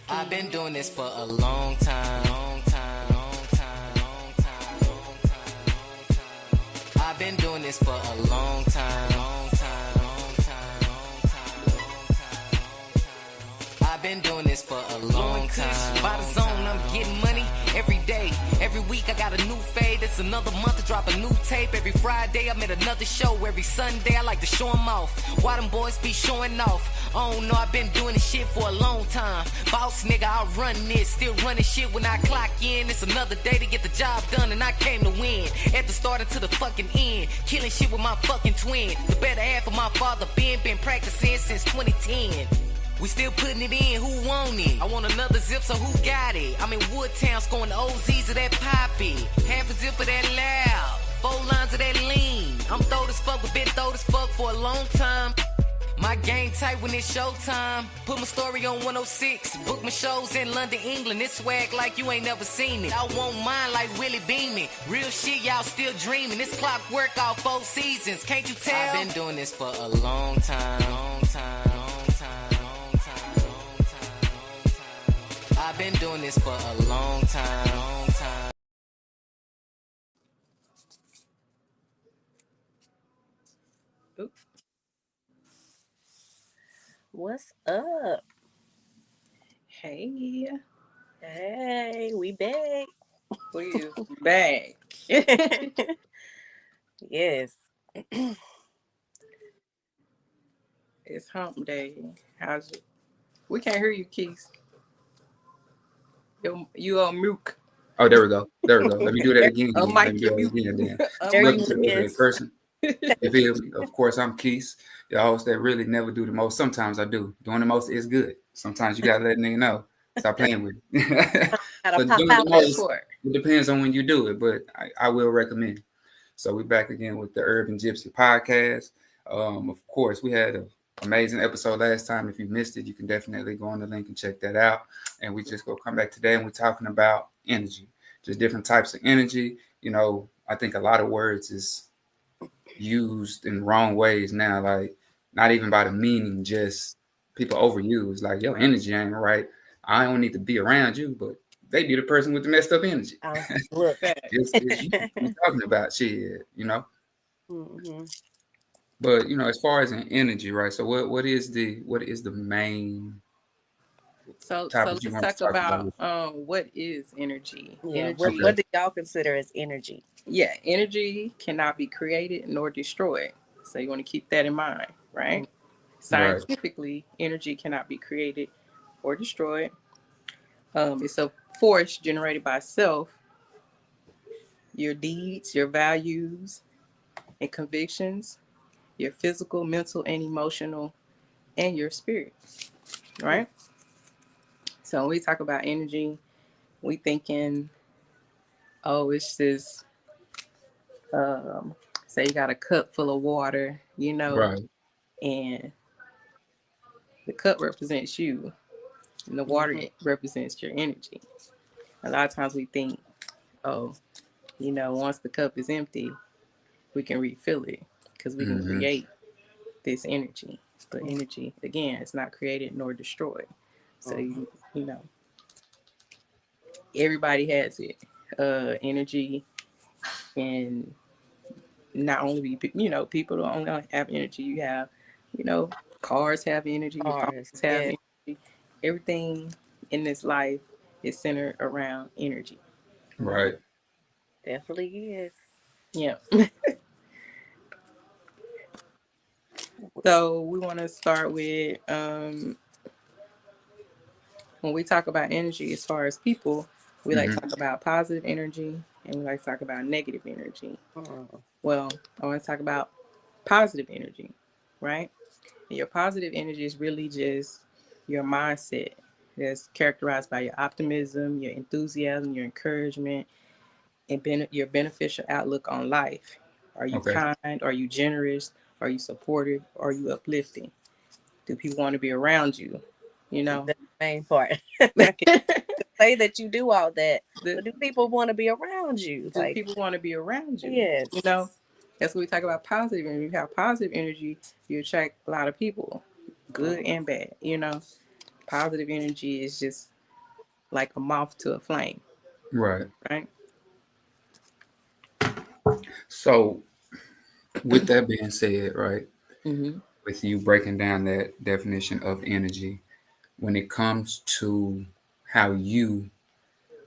I've been doing this for a long time. I've been doing this for a long time. I've been doing this for a long time. By the zone, I'm getting money every day. Every week I got a new fade. It's another month to drop a new tape. Every Friday I'm at another show. Every Sunday I like to show them off. Why them boys be showing off? I don't know, I've been doing this shit for a long time. Boss nigga, I run this. Still running shit when I clock in. It's another day to get the job done and I came to win. At the start until the fucking end. Killing shit with my fucking twin. The better half of my father been practicing since 2010. We still putting it in, who want it? I want another zip, so who got it? I'm in Woodtown, scoring the OZs of that poppy. Half a zip of that loud, 4 lines of that lean. I'm throwed as fuck, but been throwed as fuck for a long time. My game tight when it's showtime. Put my story on 106. Book my shows in London, England. It's swag like you ain't never seen it. Y'all won't mind like Willie Beeman. Real shit, y'all still dreaming. This clockwork all 4 seasons. Can't you tell? I've been doing this for a long time. I've been doing this for a long time. Oops. What's up? Hey, We back. we back. Yes. It's hump day. How's it? We can't hear you, Keith. You on mute. Oh, there we go. Let me do that again. Oh, Mike, you mute. Person. You feel me? Of course, I'm Keith, the host that really never do the most. Sometimes I do. Doing the most is good. Sometimes you gotta let nigga know. Stop playing with it. But doing the most, it depends on when you do it, but I will recommend. So we're back again with the Urban Gypsy Podcast. Of course, we had an amazing episode last time. If you missed it, you can definitely go on the link and check that out. And we just go come back today and we're talking about energy, just different types of energy. You know, I think a lot of words is used in wrong ways now, like not even by the meaning, just people overuse, like your energy ain't right. I don't need to be around you, but they be the person with the messed up energy. Look, it's you talking about shit, you know. Mm-hmm. But you know, as far as an energy, right? So what is the main? So let's talk about what is energy. Yeah. What do y'all consider as energy? Yeah, energy cannot be created nor destroyed. So you want to keep that in mind, right? Mm-hmm. Scientifically, energy cannot be created or destroyed. It's a force generated by self, your deeds, your values, and convictions, your physical, mental, and emotional, and your spirit, right? So when we talk about energy, we thinking, oh, it's this, say you got a cup full of water, you know, right, and the cup represents you, and the water represents your energy. A lot of times we think, oh, you know, once the cup is empty, we can refill it because we can create this energy. But energy, again, it's not created nor destroyed. So, you know, everybody has it. Energy, and not only be, you know, people don't only have energy. You have, you know, cars have energy, phones have energy. Everything in this life is centered around energy. Right. Definitely is. Yeah. So we want to start with when we talk about energy, as far as people, we like to talk about positive energy and we like to talk about negative energy. Well, I want to talk about positive energy, right? And your positive energy is really just your mindset that's characterized by your optimism, your enthusiasm, your encouragement, and your beneficial outlook on life. Are you kind? Are you generous? Are you supportive? Are you uplifting? Do people want to be around you? You know, that's the main part. Say that you do all that, but do people want to be around you? Do people want to be around you? Yes. You know, that's when we talk about positive energy. If you have positive energy, you attract a lot of people, good and bad, you know. Positive energy is just like a moth to a flame. Right. Right. So, with that being said, right, Mm-hmm. with you breaking down that definition of energy, when it comes to how you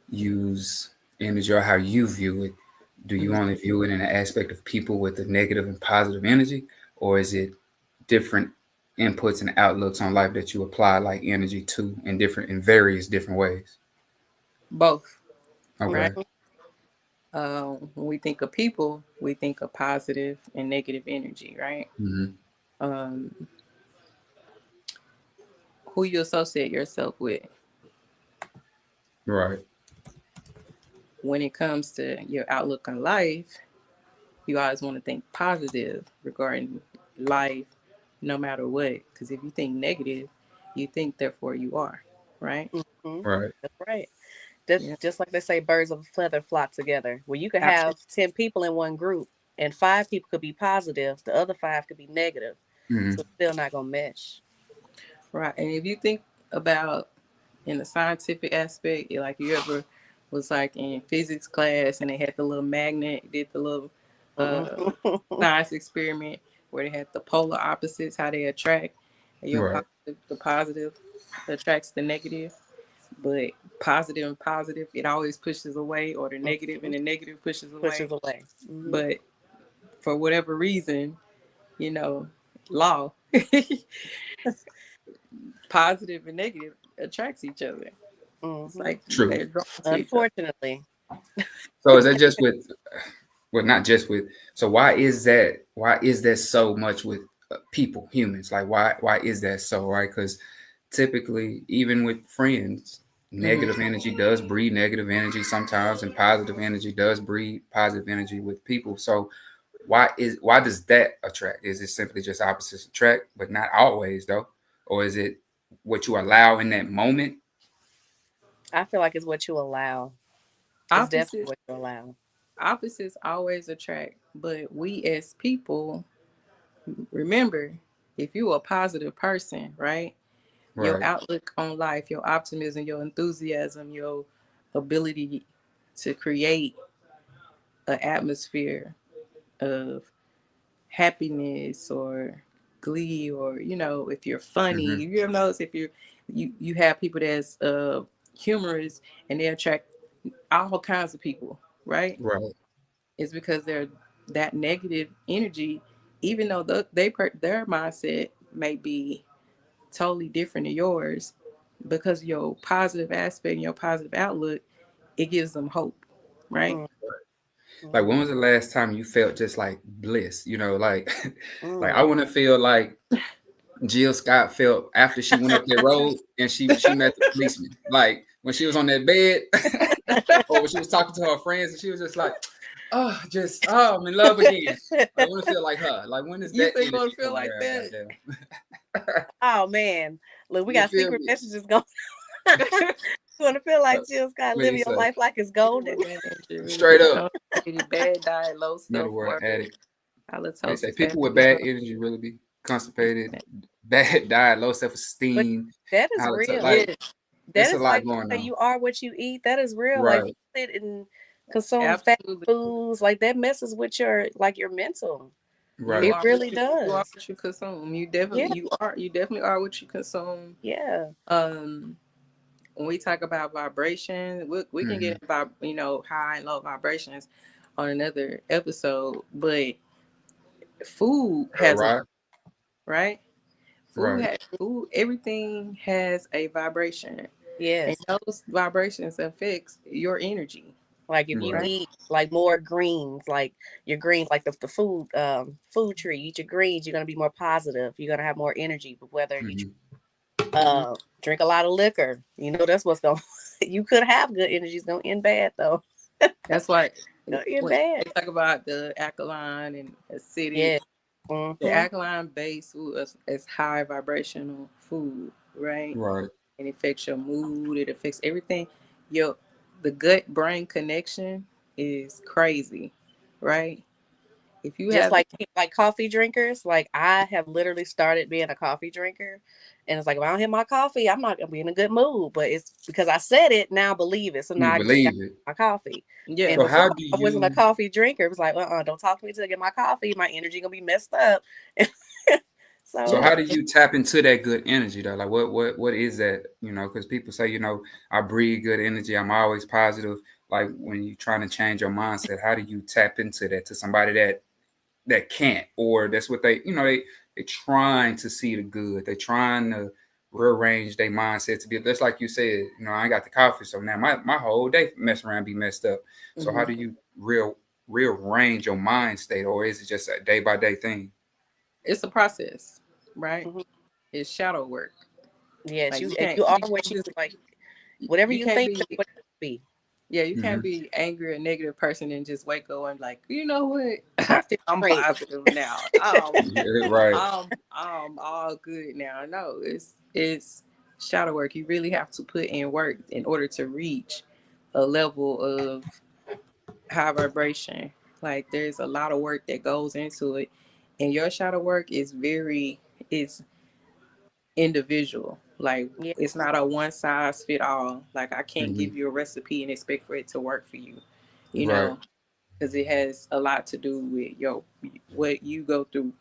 use energy or how you view it, do you Mm-hmm. only view it in the aspect of people with the negative and positive energy, or is it different inputs and outlooks on life that you apply like energy to in various different ways? Both. Okay. Right. When we think of people, we think of positive and negative energy, right? Mm-hmm. Um, who you associate yourself with. Right. When it comes to your outlook on life, you always want to think positive regarding life, no matter what. Because if you think negative, you think therefore you are, right? Mm-hmm. Right. That's right. That's Yeah, just like they say, birds of a feather flock together. Well, you could have absolutely. 10 people in one group, and 5 people could be positive. The other 5 could be negative. Mm-hmm. So it's still not gonna mesh. Right. And if you think about in the scientific aspect, like you ever was like in physics class and they had the little magnet, did the little Mm-hmm. science experiment where they had the polar opposites, how they attract. And Right. the positive attracts the negative, but positive and positive, it always pushes away, or the negative and the negative pushes away. Pushes away. Mm-hmm. But for whatever reason, law, positive and negative attracts each other. It's Mm-hmm. like True. they're drawn to each other. Unfortunately. So is that just with, well, not just with, so why is that? Why is that so much with people, humans? Like, why is that so, right? Because typically, even with friends, Mm-hmm. negative energy does breed negative energy sometimes, and positive energy does breed positive energy with people. So why does that attract? Is it simply just opposites attract, but not always though? Or is it what you allow in that moment? I feel like it's what you allow. It's definitely Opposites, what you allow. opposites always attract, but we as people, remember, if you're a positive person, right? Your Right. outlook on life, your optimism, your enthusiasm, your ability to create an atmosphere of happiness or glee, or if you're funny, Mm-hmm. you ever notice if you have people that's humorous and they attract all kinds of people, right? Right. It's because they're that negative energy, even though their mindset may be totally different than yours, because your positive aspect and your positive outlook, it gives them hope, right? Like, when Mm-hmm. was the last time you felt just like bliss? Like, like Mm. I want to feel like Jill Scott felt after she went up that road and she met the policeman. Like when she was on that bed, or when she was talking to her friends, and she was just like, oh, I'm in love again. I want to feel like her. Like, when is You that think gonna energy feel coming like around? that? Goddamn. Oh man. Look, we You got feel secret me? messages going. You want to feel like Jill Scott What do you living your say? life like it's golden. Straight up. Bad diet, low Another self word, worth, addict. They say halitosis, people with happiness. bad energy really be constipated, bad diet, low self But esteem. that is real. Like, Yeah, That it's a is lot like going say on. you are what you eat. That is real. Like Right. you sit and consume fat absolutely. foods, like that messes with your mental. You Right. It are really you are does. what you consume. Yeah, You definitely are what you consume. yeah. Um, when we talk about vibration, we can Mm-hmm. get high and low vibrations on another episode. But food has a Right. right. Right. Food. Everything has a vibration, and Yes. those vibrations affects your energy. Like if you Right. Right. eat like more greens, like your greens, like the food tree, eat your greens, you're gonna be more positive. You're gonna have more energy. But whether you Mm-hmm. Mhm. drink a lot of liquor, that's what's going. You could have good energy. It's gonna end bad though. That's why Gonna end when bad. they talk about the alkaline and acidic, Yeah. the Mm-hmm. alkaline based food is high vibrational food, right? Right. And it affects your mood. It affects everything. The gut brain connection is crazy, right? If you just have like coffee drinkers, like I have literally started being a coffee drinker, and it's like if I don't hit my coffee, I'm not gonna be in a good mood. But it's because I said it, now I believe it. So now You I just got believe it. my coffee. yeah. And So how before do I wasn't a you? coffee drinker. It was like, don't talk to me till I get my coffee. My energy gonna be messed up. So Yeah. So how do you tap into that good energy though? Like what is that? You know, because people say, you know, I breathe good energy. I'm always positive. Like when you're trying to change your mindset, how do you tap into that to somebody that can't, or that's what they, you know, they trying to see the good. They trying to rearrange their mindset to be just like you said. You know, I ain't got the coffee, so now my whole day mess around be messed up. So how do you rearrange your mind state, or is it just a day by day thing? It's a process, right? mhm. It's shadow work. Yes, Like you you and can't you are you what can't you just like. Whatever you you can't think, be that's what you be. yeah, you can't Mm-hmm. be angry or negative person and just wake up and like, you know what? I feel I'm great. positive now. Right. I'm all good now. No, it's shadow work. You really have to put in work in order to reach a level of high vibration. Like there's a lot of work that goes into it. And your shadow work is individual. Like Yeah. it's not a one size fit all. Like I can't Mm-hmm. give you a recipe and expect for it to work for you. You Right. know, because it has a lot to do with what you go through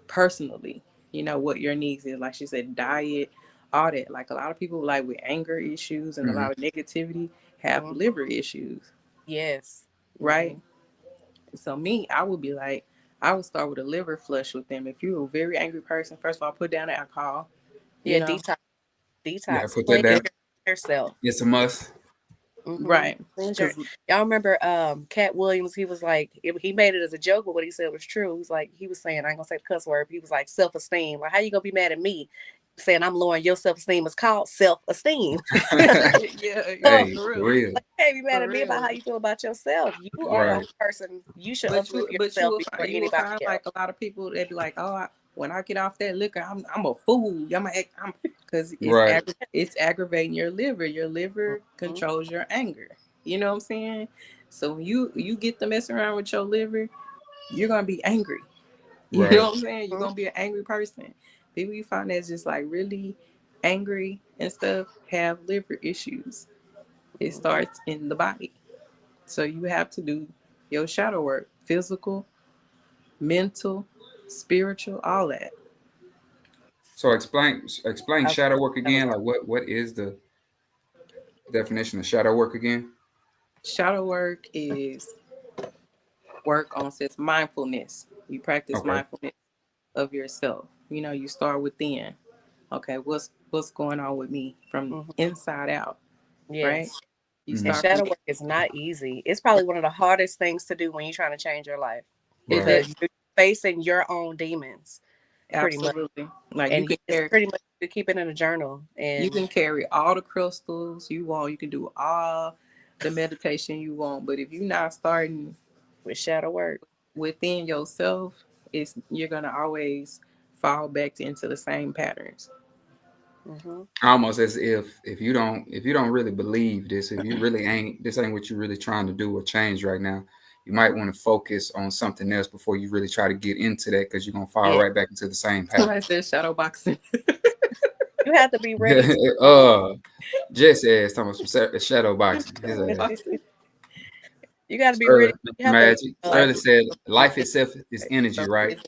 personally. You know what your needs is. Like she said, diet, all that. Like a lot of people like with anger issues and a Mm-hmm. lot of negativity have Mhm. liver issues, Yes. right? Mhm. So me, I would be like, I would start with a liver flush with them. If you're a very angry person, first of all, put down the alcohol. You Yeah. know, Yeah, Detox. put that Cleanse down. yourself. It's a must. Mm-hmm. right? Cleanse your. Because Y'all remember Cat Williams? He was like, he made it as a joke, but what he said was true. He was like, he was saying, I ain't gonna say the cuss word. But he was like, self-esteem. Like, how you gonna be mad at me saying I'm lowering your self-esteem? Is called self-esteem. So yeah, Hey, for for real, real. like, you can't be mad for at me about how real. you feel about yourself. You are the Right. only person. You should But uplift you yourself will before you will anybody find else. like a lot of people that be like, oh, when I get off that liquor, I'm a fool. I'm because Right. it's aggravating your liver. Your liver Mhm. controls your anger. You know what I'm saying? So when you get to mess around with your liver, you're gonna be angry. You Right. know what I'm saying? You're gonna be an angry person. People you find that's just like really angry and stuff have liver issues. It starts in the body. So you have to do your shadow work, physical, mental, spiritual, all that. So explain Okay. shadow work That'll again. work. Like what is the definition of shadow work again? Shadow work is work on says mindfulness. You practice Okay. mindfulness of yourself. You know, you start within. Okay, what's going on with me from Mhm. inside out, right? Yes. You And Mm-hmm. start from shadow work is not easy. It's probably one of the hardest things to do when you're trying to change your life it Right. because is you're facing your own demons pretty much. absolutely like And it's pretty much you keep it in a journal. you And can carry all the crystals you want. You can do all the meditation you want, but if you're not starting with shadow work, within yourself, it's you're gonna always fall back into the same patterns. hmm Almost as if you don't really believe this, if you really ain't this ain't what you're really trying to do or change right now, you might want to focus on something else before you really try to get into that because you're gonna fall yeah, right back into the same pattern. Somebody said shadow boxing. you have to be ready to. Jesse ass talking about some shadow boxing. His Shadow ass. boxing. You got to be Sterling, ready. Mr. You have to. Magic. Uh, Sterling said life itself is energy, So right?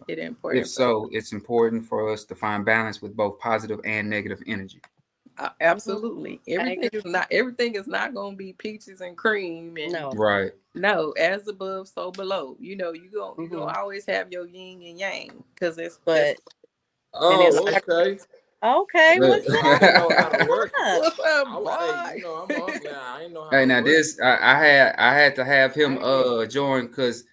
it's If important for so, it's important for us to find balance with both positive and negative energy. mhm. absolutely I agree. everything is not going to be peaches and cream and No. Right. no, as above so below. You know, you hmm gonna always have your yin and yang because that's But and it's Oh, okay. okay. Look. What's You know, I didn't know how to work it. up? what's up, Hey, boy. you know, I'm up now. I didn't know how Hey, to now work. this I had to have him Hey. join because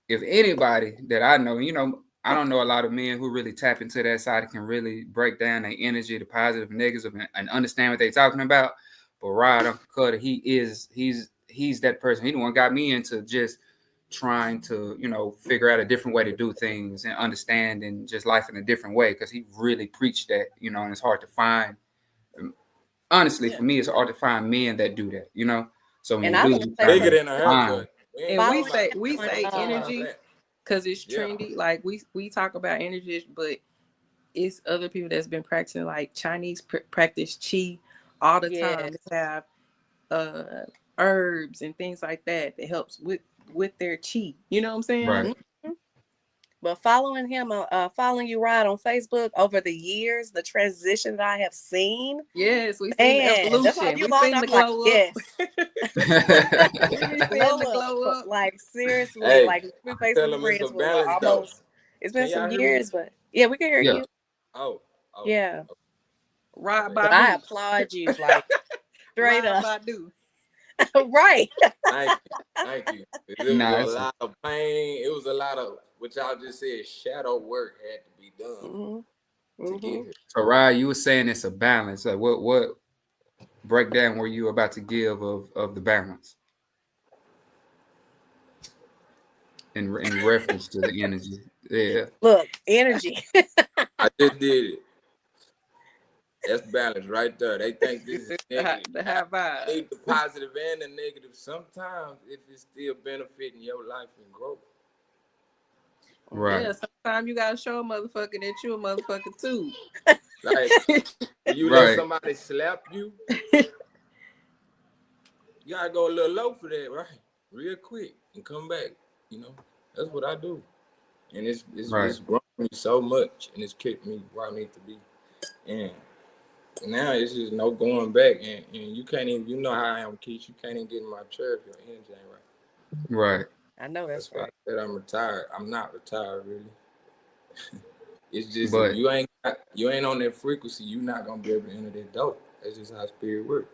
if anybody that I know, you know, I don't know a lot of men who really tap into that side and can really break down their energy, the positive, negatives, and understand what they're talking about. But Rod Uncle Cutter, he's that person. He the one got me into just trying to, you know, figure out a different way to do things and understand and just life in a different way because he really preached that, you know, and it's hard to find. Honestly, Yeah. for me, it's hard to find men that do that, you know. So when And you I do, will you say kind Bigger for of than a find. haircut. And we say energy because it's trendy. Like we talk about energy, but it's other people that's been practicing, like Chinese practice qi all the time. They have herbs and things like that helps with their chi. You know what I'm saying? Right. Mm-hmm. But following him, following you, Rod, on Facebook over the years, the transition that I have seen. Yes, we seen the evolution. We seen the glow up. Yes. We seen the glow up. Like seriously, hey, like we've been Facebook friends for almost. It's been some years, but yeah, we can hear you. Oh. Yeah. Rod, but I applaud you, like straight up. Right. Thank you. It was a lot of pain. It was a lot of what y'all just said. Shadow work had to be done to get here. So, Rod, you were saying it's a balance. Like what breakdown were you about to give of the balance in reference to the energy? Yeah. Look, energy. I just did it. That's balance right there. They think this is negative. The high vibe. Need the positive and the negative. Sometimes if it's still benefiting your life and growth. Right. Yeah, sometimes you gotta show a motherfucker that you a motherfucker too. Like you let somebody slap you, you gotta go a little low for that, right? Real quick and come back. You know, that's what I do. And it's grown me so much and it's kept me where I need to be. And now it's just no going back, and you can't even, you know how I am, Keith. You can't even get in my chair if your energy ain't right. Right. I know that's right. Why I said I'm retired. I'm not retired, really. It's just if you ain't on that frequency, you're not gonna be able to enter that door. That's just how spirit works.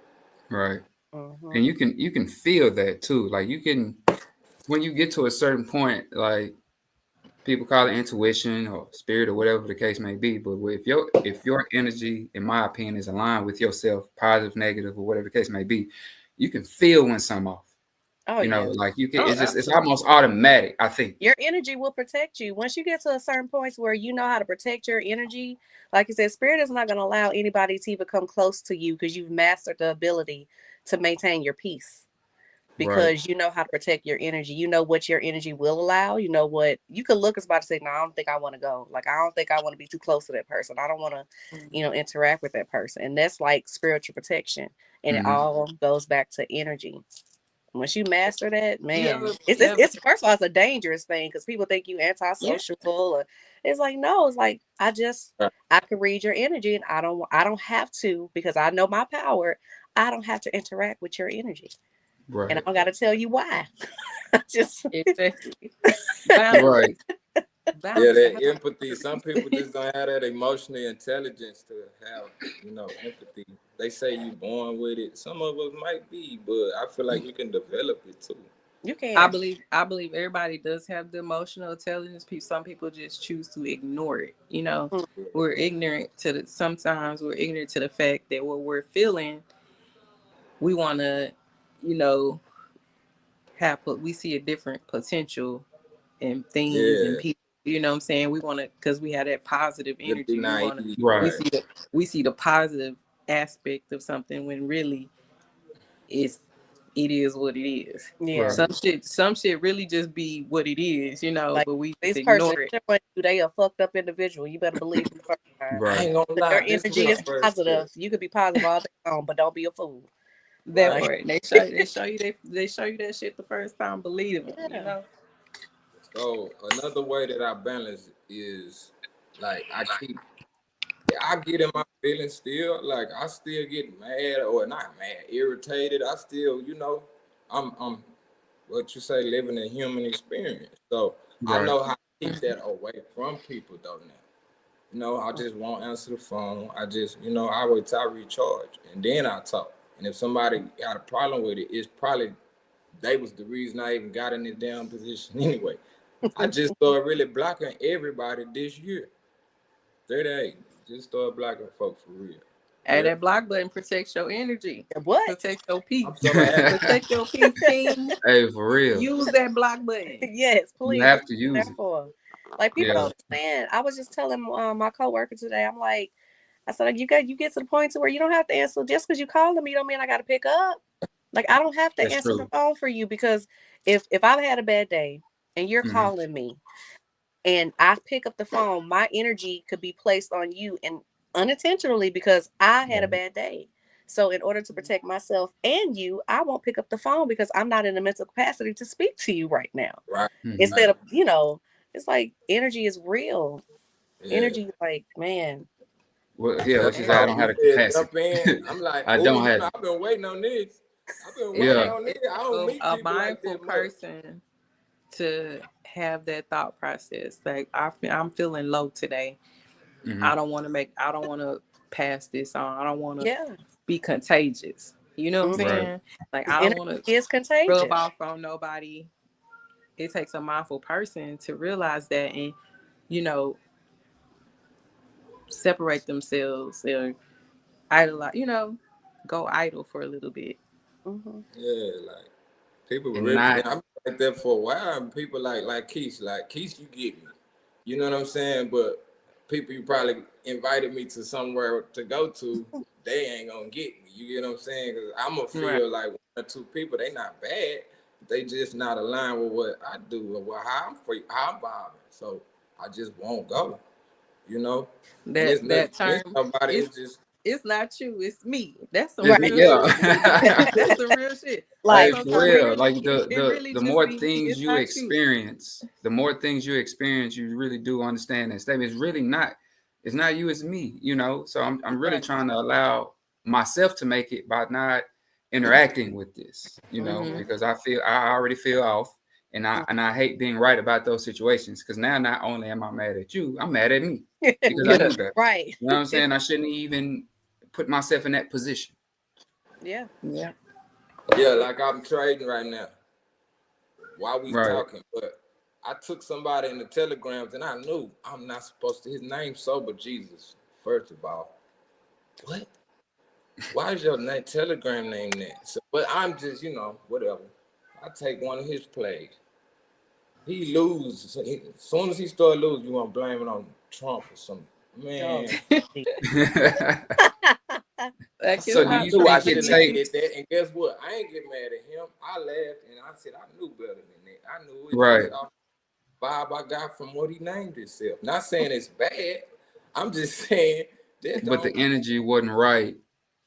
Right. And you can feel that too. Like you can, when you get to a certain point, like people call it intuition or spirit or whatever the case may be. But if your energy, in my opinion, is aligned with yourself, positive, negative, or whatever the case may be, you can feel when something off. Oh, you know, like you can. It's almost automatic. I think your energy will protect you once you get to a certain point where you know how to protect your energy. Like you said, spirit is not going to allow anybody to even come close to you because you've mastered the ability to maintain your peace. Because you know how to protect your energy. You know what your energy will allow. You know what you could look at somebody and say, no, I don't think I want to go. Like, I don't think I want to be too close to that person. I don't want to, interact with that person. And that's like spiritual protection. And it all goes back to energy. Once you master that, man, it's first of all, it's a dangerous thing because people think you antisocial. Or, it's like, no, it's like, I can read your energy and I don't have to, because I know my power. I don't have to interact with your energy. Right. And I don't got to tell you why. Just exactly. Right. Yeah, that empathy. Some people just don't have that emotional intelligence to have, empathy. They say you're born with it. Some of us might be, but I feel like you can develop it too. You can. I believe everybody does have the emotional intelligence. Some people just choose to ignore it. We're ignorant sometimes we're ignorant to the fact that what we're feeling, we want to, we see a different potential in things and people. You know what I'm saying? We want to, because we have that positive energy. We see the positive aspect of something when really it is what it is. Yeah. Some shit really just be what it is, like, but we this ignore person, it. They a fucked up individual. You better believe them first time. Right. I ain't gonna lie. Their energy is positive. You could be positive all day long, but don't be a fool. That part. They show you that shit the first time. Believe them. So another way that I balance is like I get in my feelings still. Like I still get mad, or not mad, irritated. I still, I'm what you say, living a human experience. So I know how to keep that away from people though now. I just won't answer the phone. I just, I wait till I recharge and then I talk. And if somebody got a problem with it, it's probably they was the reason I even got in this damn position anyway. I just started really blocking everybody this year. 38. Just started blocking folks for real. Hey, that block button protects your energy. What? Protect your peace. Protect your peace, team. Hey, for real. Use that block button. Yes, please. You have to use it. Like, people don't understand. I was just telling my coworker today, I'm like, I said, you get to the point to where you don't have to answer just because you call me, you don't mean I got to pick up. Like, I don't have to That's answer true. the phone for you, because if I've had a bad day and you're calling me and I pick up the phone, my energy could be placed on you and unintentionally because I had a bad day. So in order to protect myself and you, I won't pick up the phone because I'm not in the mental capacity to speak to you right now. Right. Instead of, it's like energy is real. Yeah. Energy, like, man. Well, yeah, what you say? I don't have the capacity. Jump in. I'm like, I don't have. I've been waiting on this. I've been waiting on this. I don't meet a people like mindful that person to have that thought process. Like, I'm feeling low today. I don't want to pass this on. I don't want to be contagious. You know what I'm saying? Like, I don't want to rub off on nobody. It takes a mindful person to realize that and, separate themselves or idolize, go idle for a little bit. Yeah, like people really, I've been like that for a while, and people like Keith, you get me. You know what I'm saying? But people you probably invited me to somewhere to go to, they ain't gonna get me. You get what I'm saying? Because I'm gonna feel like one or two people, they not bad, they just not aligned with what I do or how I'm vibing. So I just won't go. That term. It's not you, it's me. That's some real shit. That's some real shit. Like, for real. Like the more things you experience, you really do understand that statement. It's really not. It's not you, it's me. So I'm really trying to allow myself to make it by not interacting with this. Because I already feel off. And I hate being right about those situations, because now not only am I mad at you, I'm mad at me because I knew that. Right. You know what I'm saying? I shouldn't even put myself in that position. Yeah. Like I'm trading right now while we talking, but I took somebody in the telegrams and I knew I'm not supposed to. His name's Sober Jesus. First of all, what? Why is your telegram name that? So, but I'm just whatever. I take one of his plays. He loses. As soon as he started losing, you want to blame it on Trump or something. Man. So do you think it takes that? And guess what? I ain't get mad at him. I laughed and I said I knew better than that. I knew it was off the vibe I got from what he named himself. Not saying it's bad. I'm just saying that. But the energy wasn't right.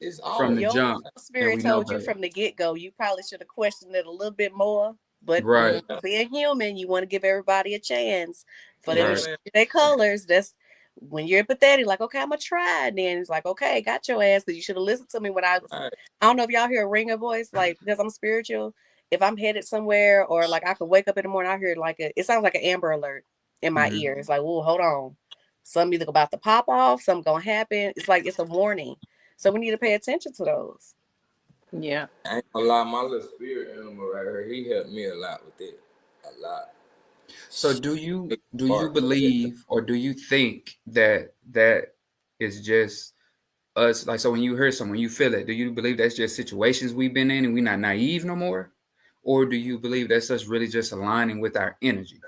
It's from the jump. Spirit told you from the get-go. You probably should have questioned it a little bit more. But being human, you want to give everybody a chance for them to show their colors. That's when you're empathetic, like, okay, I'm gonna try. And then it's like, okay, got your ass, because you should have listened to me when I don't know if y'all hear a ringer voice, like, because I'm spiritual. If I'm headed somewhere, or like I could wake up in the morning, I hear it sounds like an Amber Alert in my ear. It's like, whoa, hold on. Something either about to pop off, something gonna happen. It's like it's a warning. So we need to pay attention to those. Yeah. I ain't gonna lie, my little spirit animal right here, he helped me a lot with it. A lot. So do you believe, or do you think that is just us? Like, so when you hear someone, you feel it. Do you believe that's just situations we've been in and we're not naive no more? Or do you believe that's us really just aligning with our energy?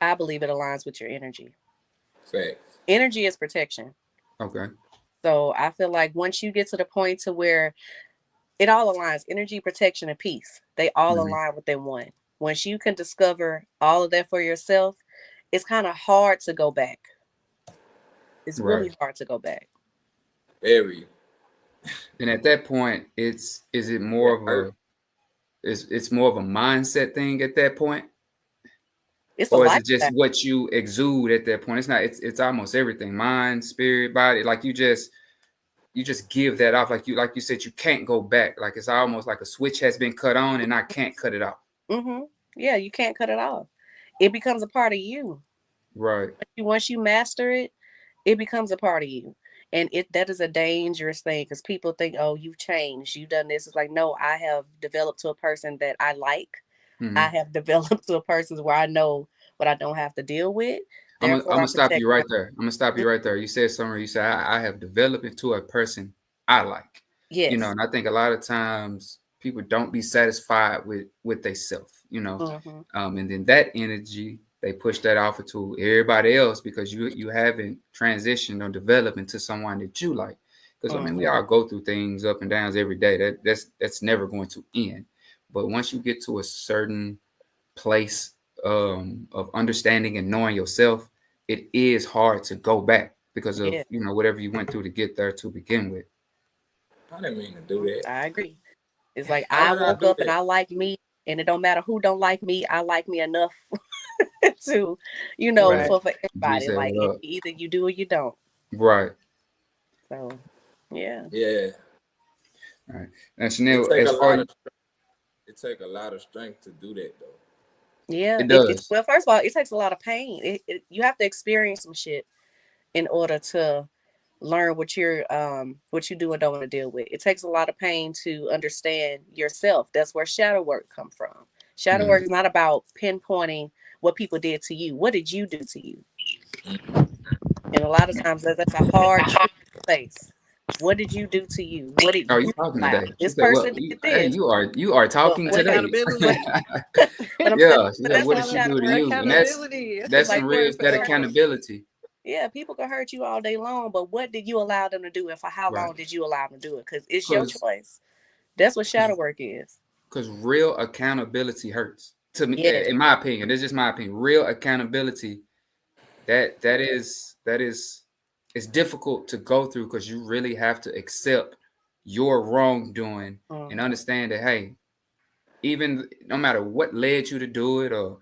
I believe it aligns with your energy. Facts. Energy is protection. Okay. So I feel like once you get to the point to where it all aligns, energy, protection, and peace, they all align within one. Once you can discover all of that for yourself, it's kind of hard to go back. It's really hard to go back. Very. And at that point, is it more of a it's more of a mindset thing at that point? Or is it just what you exude at that point? It's not. It's almost everything: mind, spirit, body. Like you just give that off. Like you said, you can't go back. Like it's almost like a switch has been cut on, and I can't cut it off. Yeah, you can't cut it off. It becomes a part of you. Right. Once you master it, it becomes a part of you, and that is a dangerous thing, because people think, oh, you've changed, you've done this. It's like, no, I have developed to a person that I like. I have developed to a person where I know what I don't have to deal with. I'm gonna stop you right there. You said somewhere, you said, I have developed into a person I like. Yes. And I think a lot of times people don't be satisfied with themselves, and then that energy, they push that off to everybody else because you haven't transitioned or developed into someone that you like. Because I mean, we all go through things up and downs every day. That's never going to end. But once you get to a certain place of understanding and knowing yourself, it is hard to go back because of whatever you went through to get there to begin with. I didn't mean to do that. I agree. It's like I woke up and I like me, and it don't matter who don't like me. I like me enough to, for everybody. Like either you do or you don't. Right. So, yeah. Yeah. All right. And Chanel, it takes a lot of strength to do that, though. Yeah, it does. Well, first of all, it takes a lot of pain. You have to experience some shit in order to learn what you do and don't want to deal with. It takes a lot of pain to understand yourself. That's where shadow work come from. Shadow work is not about pinpointing what people did to you. What did you do to you? And a lot of times that's a hard place. What did you do to you? What did you talking today? This person did this. Hey, you are talking today. That's what did you do to you? And that's some real accountability. Yeah, people can hurt you all day long, but what did you allow them to do, and for how long did you allow them to do it? Because it's your choice. That's what shadow work is. Because real accountability hurts. To me, in my opinion, this is just my opinion. Real accountability, that is it's difficult to go through because you really have to accept your wrongdoing and understand that, hey, even no matter what led you to do it or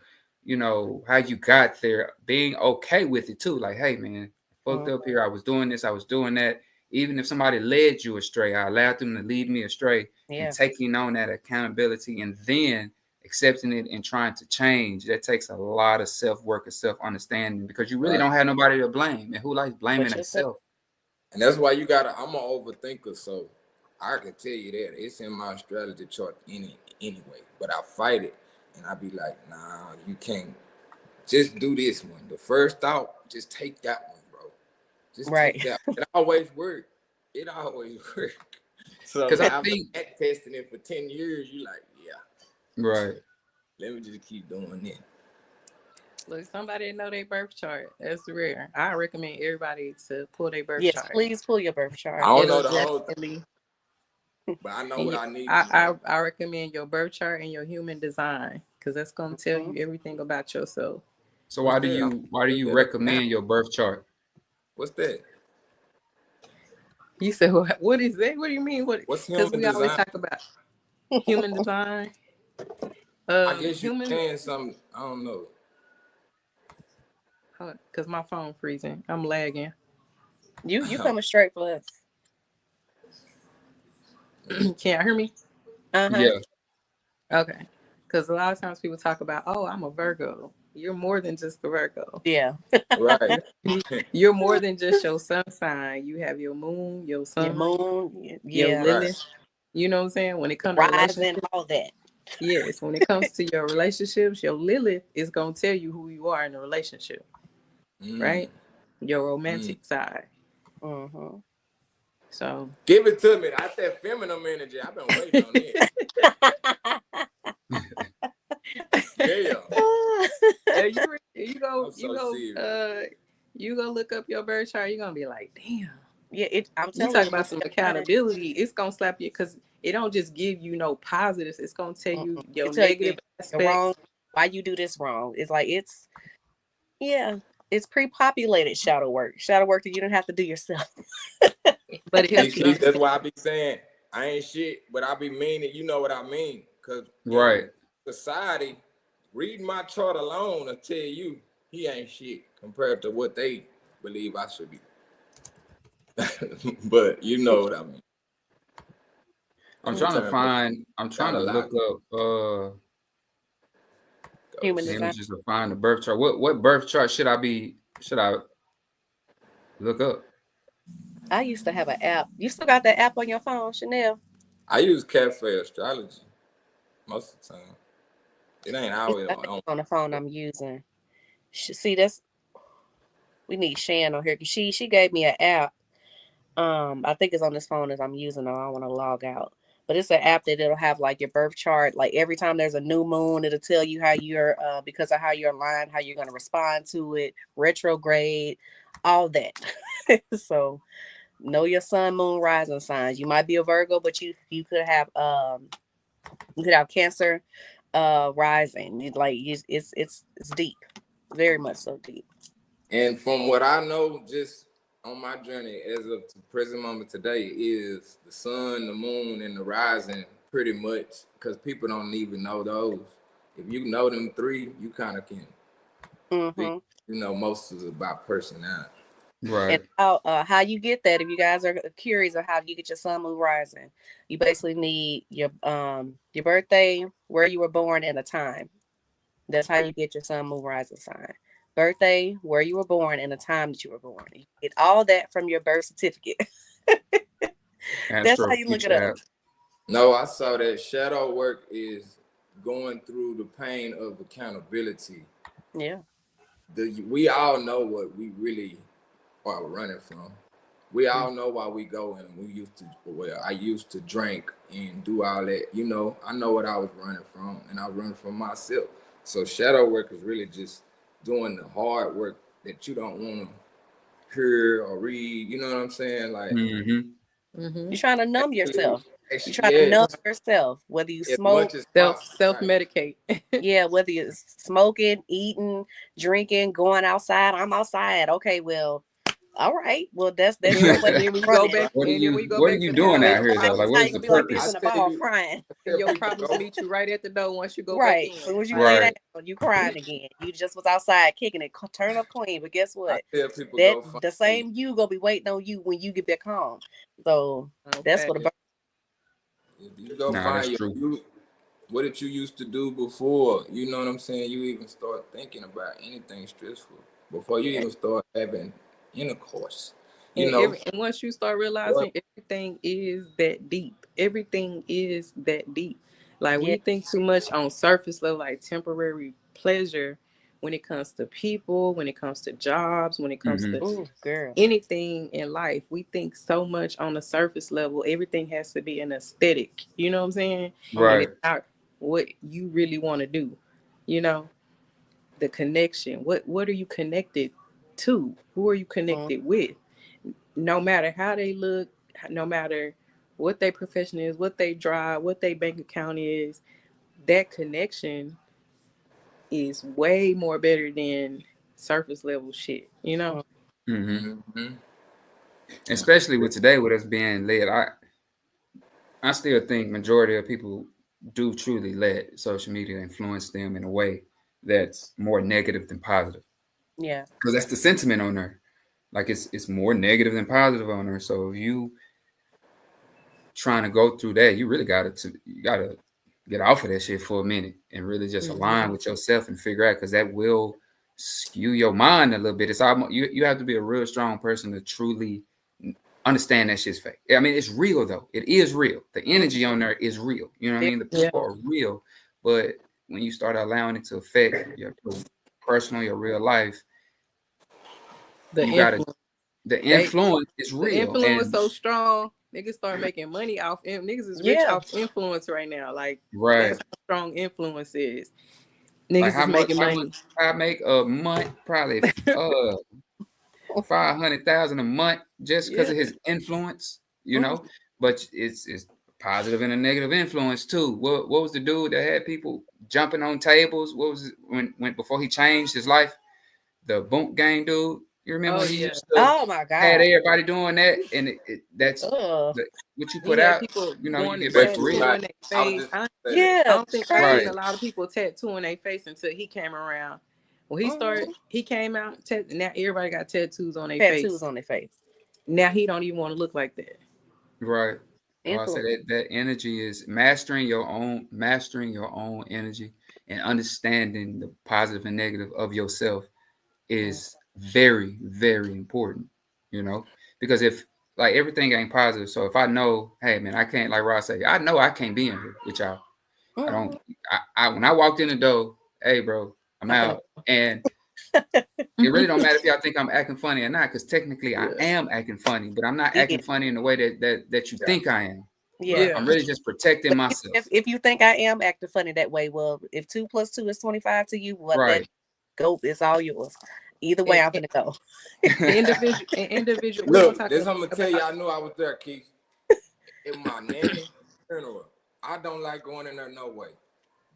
how you got there, being okay with it too. Like, hey man, I fucked up here. I was doing this, I was doing that. Even if somebody led you astray, I allowed them to lead me astray. And taking on that accountability and then accepting it and trying to change, that takes a lot of self-work and self-understanding because you really don't have nobody to blame. And who likes blaming themselves? And that's why I'm an overthinker, so I can tell you that. It's in my strategy chart anyway. But I fight it and I be like, nah, you can't. Just do this one. The first thought, just take that one, bro. Just take that one. It always works. So because I think testing it for 10 years, you like, right. Let me just keep doing it. Look, somebody know their birth chart. That's rare. I recommend everybody to pull their birth chart. Yes, please pull your birth chart. I don't know the whole thing, but I know what I need. I recommend your birth chart and your human design because that's going to tell you everything about yourself. So why do you recommend your birth chart? What's that? You said what is that? What do you mean? What's human design? Because we always talk about human design. I guess you're saying something. I don't know. Because my phone freezing. I'm lagging. You coming straight for us. Can you hear me? Yeah. Okay. Because a lot of times people talk about, I'm a Virgo. You're more than just the Virgo. Yeah. Right. You're more than just your sun sign. You have your moon, your sun, your Lilith. Right. You know what I'm saying? When it comes to rising, all that. Yes. When it comes to your relationships, your Lilith is going to tell you who you are in a relationship. Right? Your romantic side. Mm-hmm. So give it to me. That's that feminine energy. I've been waiting on it. You go look up your birth chart, you're gonna be like, damn. Yeah, I'm telling you. Talk about some accountability. It's gonna slap you because it don't just give you no positives. It's gonna tell you your negative aspects. Wrong. Why you do this wrong? It's like it's pre-populated shadow work. Shadow work that you don't have to do yourself. But it helps you. That's why I be saying I ain't shit, but I be meaning. You know what I mean? Because society, reading my chart alone, will tell you he ain't shit compared to what they believe I should be. But you know what I mean. I'm trying to look up human design. Just to find the birth chart. What birth chart should I look up? I used to have an app. You still got that app on your phone, Chanel? I use Cafe Astrology most of the time. It ain't always on the phone I'm using. See, we need Shan on here because she gave me an app. I think it's on this phone as I'm using it. I don't want to log out. But it's an app that it'll have like your birth chart. Like every time there's a new moon, it'll tell you how you're, because of how you're aligned, how you're going to respond to it, retrograde, all that. So know your sun, moon, rising signs. You might be a Virgo, but you could have Cancer rising. Like it's deep, very much so deep. And from what I know, just on my journey as of the present moment today, is the sun, the moon, and the rising pretty much, because people don't even know those. If you know them three, you kind of can. You know, most is about personality. Right. And how you get that? If you guys are curious of how you get your sun, moon, rising, you basically need your birthday, where you were born, and the time. That's how you get your sun, moon, rising sign. Birthday, where you were born, and the time that you were born. You get all that from your birth certificate. That's how you look it up. No, I saw that shadow work is going through the pain of accountability. Yeah. We all know what we really are running from. We all know why we go, and I used to drink and do all that. You know, I know what I was running from, and I was running from myself. So shadow work is really just doing the hard work that you don't want to hear or read. You know what I'm saying? Like, you're trying to numb yourself. You're trying to numb yourself, whether you smoke, self-medicate. Yeah, whether you're smoking, eating, drinking, going outside. I'm outside. Okay, well, all right. Well, that's what we go back. What are you doing out here though? Like, what is the purpose? Like ball crying. Your problems meet you right at the door once you go right. back in. So once you lay down, you crying again. You just was outside kicking it, turn up clean. But guess what? The same you gonna be waiting on you when you get back home. So that's what about. You go find what did you used to do before? You know what I'm saying? You even start thinking about anything stressful before you even start having intercourse. You know, and once you start realizing everything is that deep. Everything is that deep. Like we think too much on surface level, like temporary pleasure. When it comes to people, when it comes to jobs, when it comes to anything in life, we think so much on the surface level. Everything has to be an aesthetic. You know what I'm saying? Right. And it's not what you really want to do. You know, the connection. What are you connected to? Who are you connected with? No matter how they look, no matter what their profession is, what they drive, what their bank account is, that connection is way more better than surface level shit, you know? Especially with today, with us being led, I still think majority of people do truly let social media influence them in a way that's more negative than positive. Yeah. Because that's the sentiment on there. Like it's more negative than positive on there. So if you trying to go through that, you really gotta get off of that shit for a minute and really just align with yourself and figure out, because that will skew your mind a little bit. It's almost you have to be a real strong person to truly understand that shit's fake. I mean, it's real though. It is real. The energy on there is real. You know what I mean? The people are real. But when you start allowing it to affect your personal, your real life, the influence is real. The influence is so strong. Niggas start making money off. Niggas is rich off influence right now. Like, that's how strong influence is. Niggas like is making money. I make a month probably 500,000 a month just because of his influence, you know. But it's positive and a negative influence too. What was the dude that had people jumping on tables? What was it when before he changed his life? The Boom Gang dude. You remember he used to my God. had everybody doing that, and that's what you put out. You know, you get back to real. I don't think I seen a lot of people tattooing their face until he came around. When he started, he came out. Now everybody got tattoos on their face. Tattoos on their face. Now he don't even want to look like that. Right. I say that energy is mastering your own energy and understanding the positive and negative of yourself is very, very important, you know, because if like everything ain't positive. So if I know, hey man, I can't, like Ross say, I know I can't be in here with y'all. I when I walked in the door, hey bro, I'm out. And it really don't matter if y'all think I'm acting funny or not, because technically I am acting funny, but I'm not acting funny in the way that you think I am. Yeah. I'm really just protecting myself. If you think I am acting funny that way, well, if 2 + 2 is 25 to you, that go, it's all yours. Either way, I'm gonna go. Individual. Look, this I'm gonna tell you. I knew I was there, Keith. In my nanny funeral, I don't like going in there no way.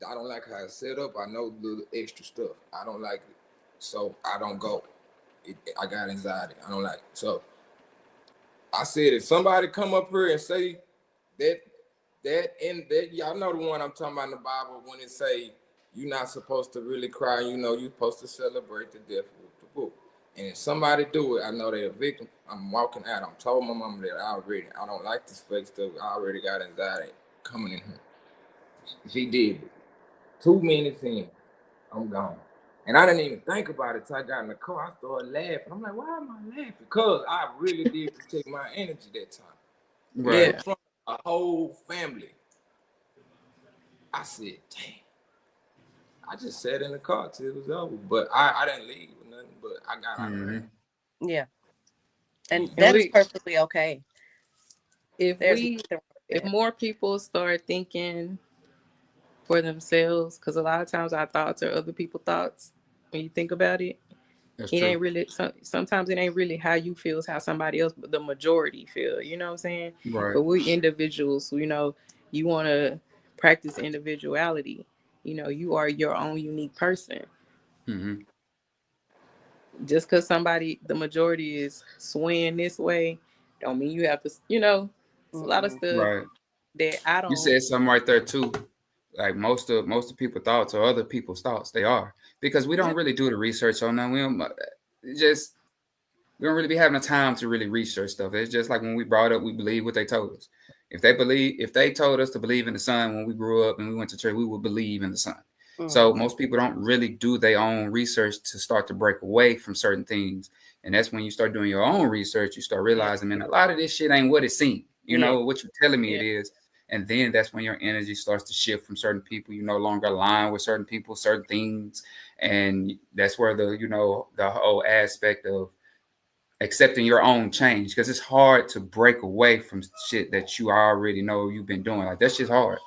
I don't like how it's set up. I know the extra stuff. I don't like it, so I don't go. I got anxiety. I don't like it. So I said, if somebody come up here and say that y'all know the one I'm talking about in the Bible when it say you're not supposed to really cry. You know, you're supposed to celebrate the death of the book. And if somebody do it, I know they're a victim. I'm walking out. I'm told my mama that I don't like this fake stuff. I already got anxiety coming in here. She did it. 2 minutes in, I'm gone. And I didn't even think about it till I got in the car. I started laughing. I'm like, why am I laughing? Because I really did protect my energy that time. Right. In front of a whole family. I said, damn. I just sat in the car till it was over. But I didn't leave or nothing, but I got out of there. Yeah. And that is perfectly okay. If more people start thinking for themselves, because a lot of times our thoughts are other people's thoughts. When you think about it, ain't really. Sometimes it ain't really how you feel, it's how somebody else, but the majority feel. You know what I'm saying? Right. But we individuals, you know, you want to practice individuality. You know, you are your own unique person. Mm-hmm. Just because the majority is swaying this way, don't mean you have to. You know, it's a lot of stuff that I don't. You said something right there too. Like most of people's thoughts or other people's thoughts, they are, because we don't really do the research on them. We don't really be having the time to really research stuff. It's just like when we brought up, we believe what they told us. If they told us to believe in the sun when we grew up and we went to church, we would believe in the sun. Mm-hmm. So most people don't really do their own research to start to break away from certain things. And that's when you start doing your own research, you start realizing, man, a lot of this shit ain't what it seems. You know, what you're telling me it is. And then that's when your energy starts to shift from certain people. You no longer align with certain people, certain things. And that's where the whole aspect of accepting your own change, because it's hard to break away from shit that you already know you've been doing. Like, that's just hard.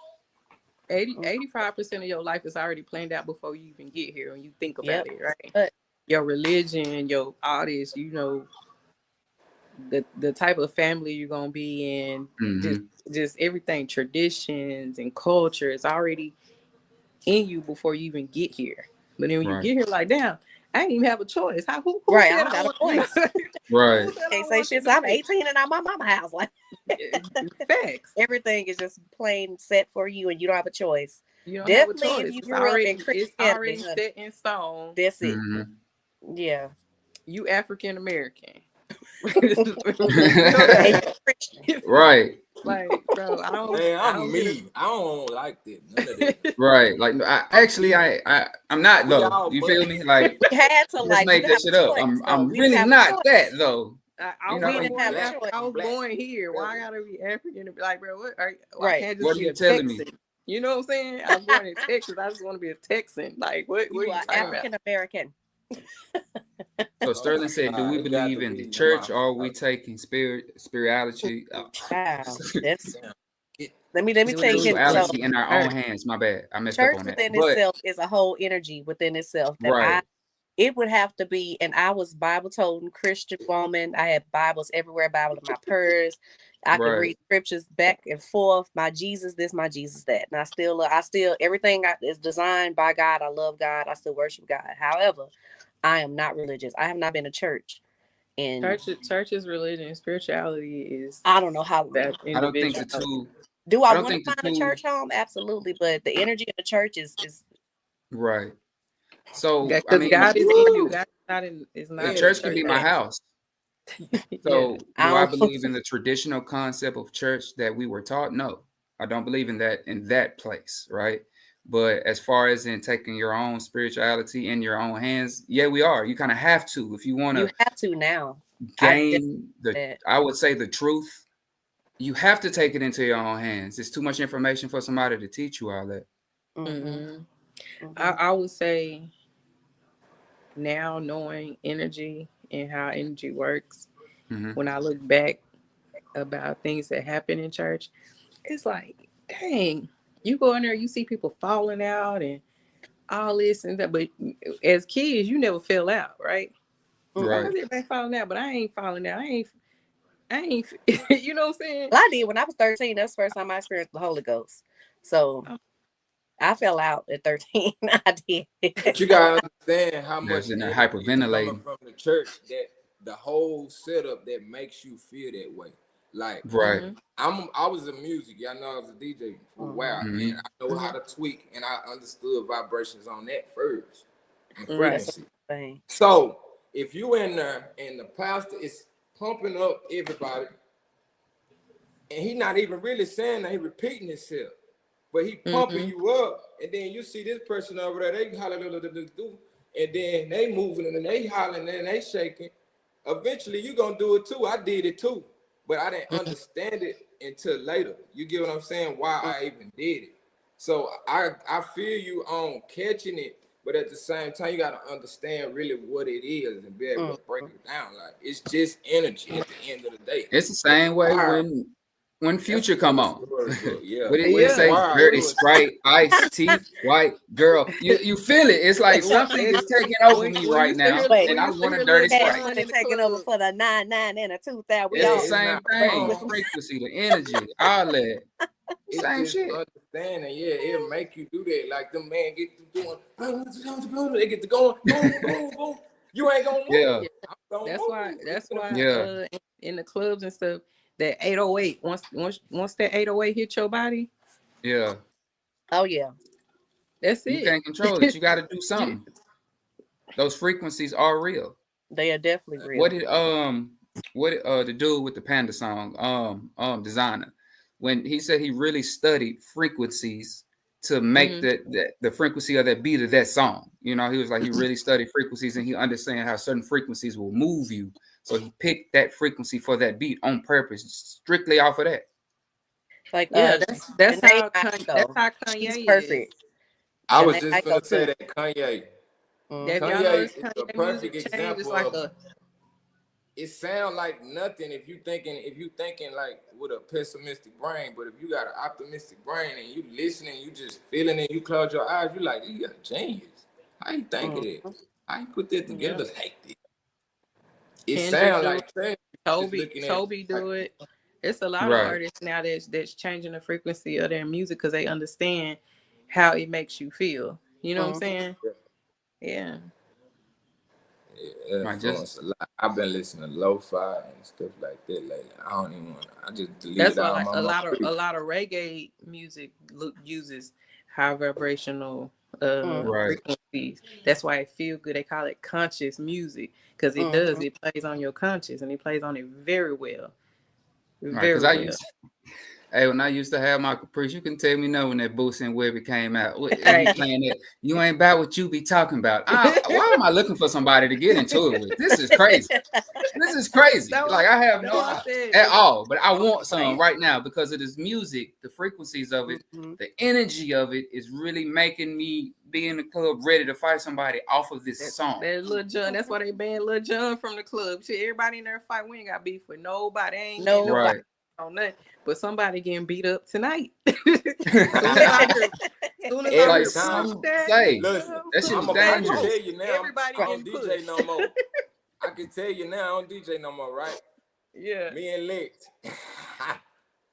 85% of your life is already planned out before you even get here when you think about it, right? But your religion, your artists, you know, the type of family you're gonna be in, just everything, traditions and culture is already in you before you even get here. But then when you get here, like, damn, I ain't even have a choice. Who right, said I got a choice. Right. Can't say shit. So I'm 18 and I'm at my mama's house. Like, facts. Everything is just plain set for you, and you don't have a choice. You don't Definitely, have a choice. if you grew up in Christianity, it's already set in stone. That's it. Yeah. You African American. Right. Like, bro, I don't like that. None of that. Right. Like, I'm not though. You feel me? Like, you had to let's make that shit up. I'm really not that though. I was born here. Why I gotta be African? Like, bro, I can't just be a Texan. You know what I'm saying? I was born in Texas. I just want to be a Texan. Like, what are you talking African American? So Sterling said, do we believe in the church, or are we taking spirituality? Let me take it in our own hands. My bad, I messed up on that. Church within itself is a whole energy within itself. That it would have to be, and I was Bible-toting Christian woman. I had Bibles everywhere, Bible in my purse. I could read scriptures back and forth. My Jesus this, my Jesus that. And I still everything is designed by God. I love God. I still worship God. However, I am not religious. I have not been to church. And church is religion. Spirituality is. I don't know how that. I don't think the two. Do I want to find a church home? Absolutely, but the energy of the church is right. So because God is in you. God is not. The church can be my house. So do I believe in the traditional concept of church that we were taught? No, I don't believe in that place, right? But as far as in taking your own spirituality in your own hands, yeah, we are. You kind of have to if you want to. You have to now gain I would say the truth. You have to take it into your own hands. It's too much information for somebody to teach you all that. I would say now, knowing energy and how energy works, when I look back about things that happen in church, it's like, dang, you go in there, you see people falling out and all this and that, but as kids, you never fell out, right? Why is everybody falling out? But I ain't falling out. I ain't. You know what I'm saying? Well, I did when I was 13. That's the first time I experienced the Holy Ghost. So I fell out at 13. I did. But you gotta understand how much in hyperventilating from the church, that the whole setup that makes you feel that way. Like, right. I was in music. Y'all know I was a DJ for a while, and I know how to tweak, and I understood vibrations on that first and frequency. Right. So if you in there and the pastor is pumping up everybody, and he not even really saying that, he repeating himself, but he pumping you up, and then you see this person over there, they hollering, and then they moving and they hollering and they shaking. Eventually, you gonna do it too. I did it too, but I didn't understand it until later. You get what I'm saying? Why I even did it. So I feel you on catching it, but at the same time, you gotta understand really what it is and be able to break it down. Like, it's just energy at the end of the day. It's the same way when Future come on. Yeah. What it say? Dirty Sprite, iced tea, white girl. You feel it. It's like something is taking over me right now, and I want a Dirty Sprite. Taking over for the 99 and a 2000. It's the same thing. The frequency, the energy, all that. Same shit. Understanding, it'll make you do that. Like the man get to doing, they get to going, boom, boom, boom. You ain't gonna move. That's why. In the clubs and stuff, that 808. Once that 808 hit your body. Yeah. Oh yeah. That's it. You can't control it. You got to do something. Those frequencies are real. They are definitely real. What did the dude with the Panda song, designer, when he said he really studied frequencies to make the frequency of that beat of that song. You know, he was like, he really studied frequencies and he understand how certain frequencies will move you. So he picked that frequency for that beat on purpose, strictly off of that. Like, that's how Kanye is. Perfect. I was just gonna say that Kanye. Kanye is a perfect example of. It sounds like nothing if you thinking like with a pessimistic brain, but if you got an optimistic brain and you listening, you just feeling it, you close your eyes, you like, you got a genius. How you think of it? How you put that together like this? It sounds like Toby do it. It's a lot of artists now that's changing the frequency of their music because they understand how it makes you feel. You know what I'm saying? Yeah. I've been listening to lo-fi and stuff like that lately. I don't even want to. I just delete That's it why out. A lot of reggae music uses high vibrational frequencies. That's why it feels good. They call it conscious music because it does. It plays on your conscious and it plays on it very well. Very well. When I used to have my Caprice, you can tell me no when that Boosie and Webby came out. Playing that, you ain't about what you be talking about. Why am I looking for somebody to get into it with? This is crazy. Like, I have no at all, but I want some right now because of this music, the frequencies of it, the energy of it is really making me be in the club ready to fight somebody off of this song. That Lil Jon, that's why they banned Lil Jon from the club. Shit, everybody in there fight. We ain't got beef with nobody. Ain't nobody on nothing. But somebody getting beat up tonight. Soon as I that shit was dangerous. I can tell you now, everybody I don't DJ no more. I can tell you now, I don't DJ no more, right? Yeah. Me and Lex,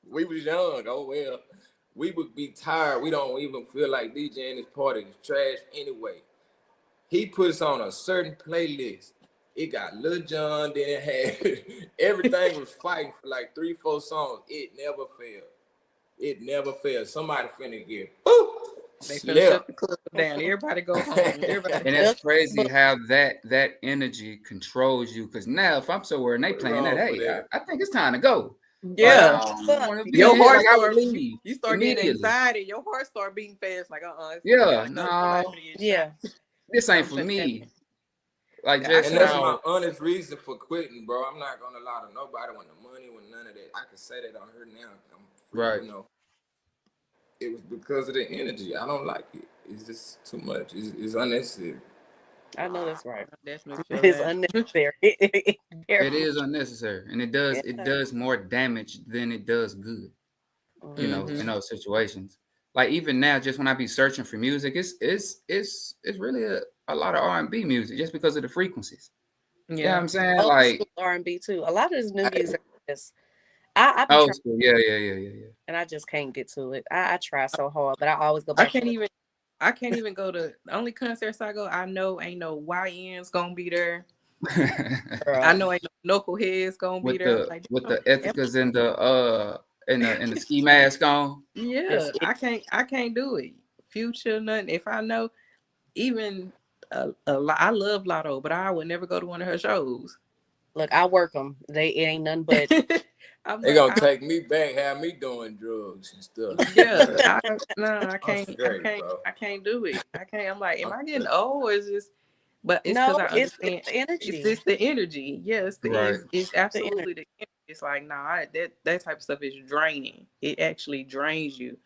we was young. Oh well, we would be tired. We don't even feel like DJing this party is trash anyway. He puts on a certain playlist. It got Lil Jon, then it had everything was fighting for like 3-4 songs. It never failed. Somebody finna get they finna shut the club down. Everybody go home. And it's crazy how that energy controls you. Because now if I'm somewhere and they playing that, I think it's time to go. Yeah. Your heart you start getting anxiety. Your heart start beating fast. Like this ain't for me. Like, and that's my honest reason for quitting, bro. I'm not gonna lie to nobody when the money, when none of that. I can say that on her now. Right. You know, it was because of the energy. I don't like it. It's just too much. It's unnecessary. I know that's right. It's unnecessary. It is unnecessary, and it does more damage than it does good. You know, in those situations. Like even now, just when I be searching for music, it's really a lot of R&B music just because of the frequencies. Yeah, you know what I'm saying? Old like school R&B too. A lot of this new music is I be old school. Yeah. And I just can't get to it. I try so hard, but I always go back. I can't even go to the only concerts I go. I know ain't no YNs gonna be there. I know ain't no knuckleheads gonna be there. With the ethicas and the ski mask on. Yeah, I can't do it. Future, nothing. If I know, even I love Lotto, but I would never go to one of her shows. Look, I work them. It ain't nothing but. They gonna take me back, have me doing drugs and stuff. Yeah, I can't do it. I can't. I'm like, am I getting old? Or is just? But it's because I understand it's the energy. It's just the energy. Yes, it's absolutely the energy. It's like, that type of stuff is draining. It actually drains you.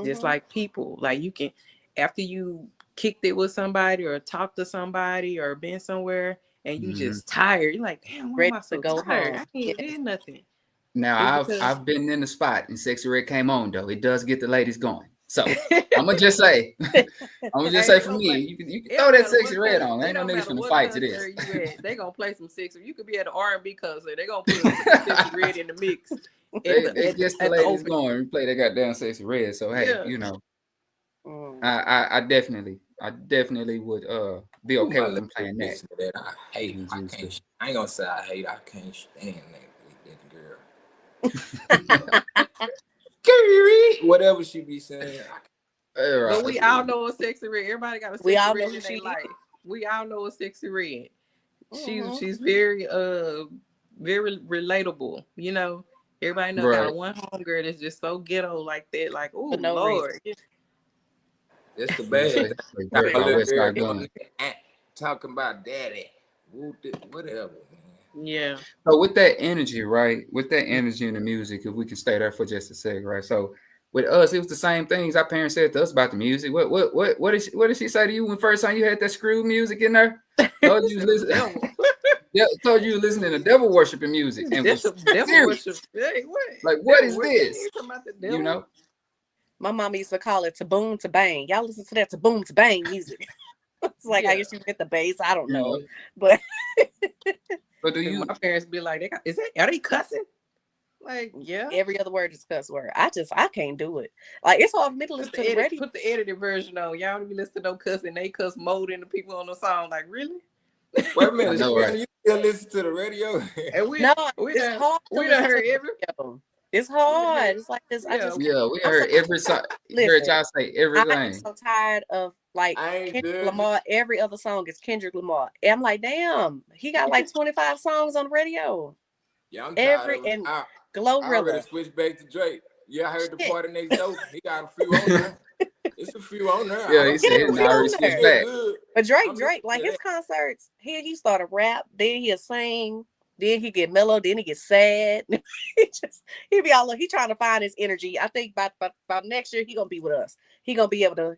Just like people, like you can, after you kicked it with somebody or talked to somebody or been somewhere and you just tired, you're like, damn, why am I so tired? Home. I ain't did nothing. Now I've been in the spot and Sexy Red came on though. It does get the ladies going. So I'm gonna just say, for me, you can throw that Sexy Red on. Ain't no niggas finna fight to this. They gonna play some Sexy. You could be at an R&B concert. They gonna put Sexy Red in the mix. It gets the ladies going. We play that goddamn Sexy Red. So hey, you know, I definitely would be okay with them playing that. I hate. I ain't gonna say I hate. I can't stand that girl. Whatever she be saying. But we all know a Sexy Red. Everybody got a Sexy Red in their life. We all know a Sexy Red. She's very very relatable. You know, everybody know got one homegirl that's just so ghetto like that. Like, oh Lord. That's the bad. Talking about daddy. Whatever. Yeah. So with that energy, right? With that energy in the music, if we can stay there for just a sec, right? So with us, it was the same things our parents said to us about the music. What did she say to you when first time you had that screw music in there? Told you listening. Told you listening to devil worshiping music and was devil worship. Hey, what? Like what is this? You know. My mom used to call it to boom to bang. Y'all listen to that to boom to bang music. It's like I guess you get the bass. I don't know, but do you? My parents be like, are they cussing? Like, yeah. Every other word is cuss word. I can't do it. Like it's hard for me to listen to the radio. Put the edited version on. Y'all don't be listening to no cussing. They cuss more than the people on the song. Like, really? Wait a minute. You still listen to the radio? And we done heard every. It's hard. It's like this. We heard every song. Heard y'all say everything. I'm so tired of like Kendrick Lamar. Every other song is Kendrick Lamar. And I'm like, damn, he got like 25 songs on the radio. Yeah, I'm tired of it. Glorilla. I already switched back to Drake. Yeah, I heard the party next door. He got a few on there. It's a few on there. Yeah, he said he already switched back. But Drake, like his concerts, he started rap, then he'll sing. Then he get mellow, then he get sad. he be all he trying to find his energy. I think about next year he gonna be with us. He gonna be able to,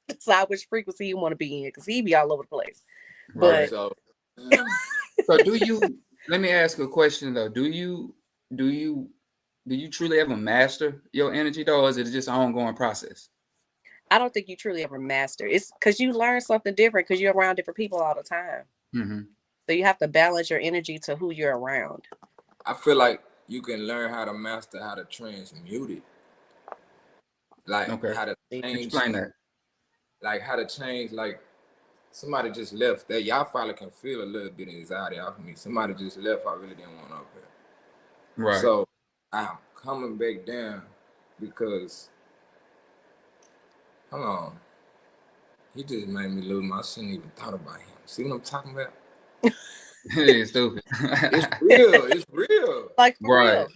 decide which frequency he want to be in because he be all over the place. But so do you? Let me ask a question though. Do you truly ever master your energy though, or is it just an ongoing process? I don't think you truly ever master. It's because you learn something different because you're around different people all the time. Mm-hmm. So you have to balance your energy to who you're around. I feel like you can learn how to master how to transmute it. Like how to change. Explain that. Like how to change. Like somebody just left. That y'all probably can feel a little bit of anxiety off of me. Somebody just left. I really didn't want up here. Right. So I'm coming back down because. Hold on. He just made me lose my shit. Even thought about him. See what I'm talking about? It's stupid. It's real. Like for real. Like,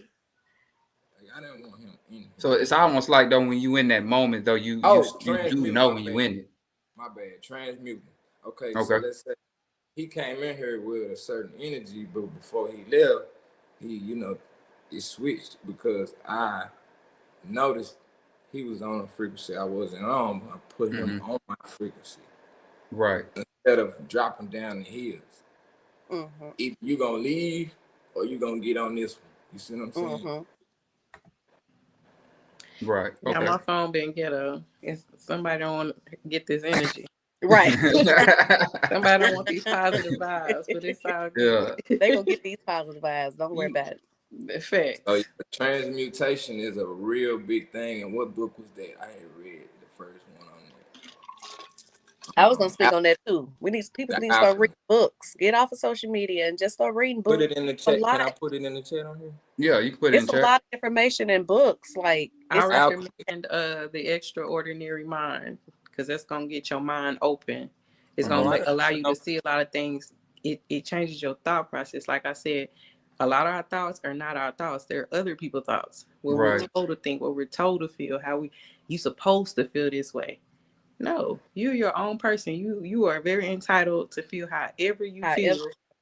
I didn't want him in. So it's almost like though when you in that moment though you do know when you in it. My bad. Transmuting. Okay. So let's say he came in here with a certain energy, but before he left, it switched because I noticed he was on a frequency I wasn't on. I put him on my frequency. Right. Instead of dropping down the hills. Mm-hmm. If you gonna leave or you gonna get on this one, you see what I'm saying? Right. Okay. Now my phone been ghetto. Somebody don't want to get this energy. Right. Somebody don't want these positive vibes, but it's all good. Yeah. They're going to get these positive vibes. Don't worry about it. Effect. So transmutation is a real big thing. And what book was that? I ain't read the first one on that. I was gonna speak on that too. People need to start reading books. Get off of social media and just start reading books. Put it in the chat. Can I put it in the chat on here? Yeah, you can put it in the chat. It's a lot of information in books. Like I recommend The Extraordinary Mind, because that's gonna get your mind open. It's gonna allow you to see a lot of things. It changes your thought process. Like I said, a lot of our thoughts are not our thoughts. They're other people's thoughts. What we're told to think, what we're told to feel, you supposed to feel this way. No, you're your own person. You are very entitled to feel however you feel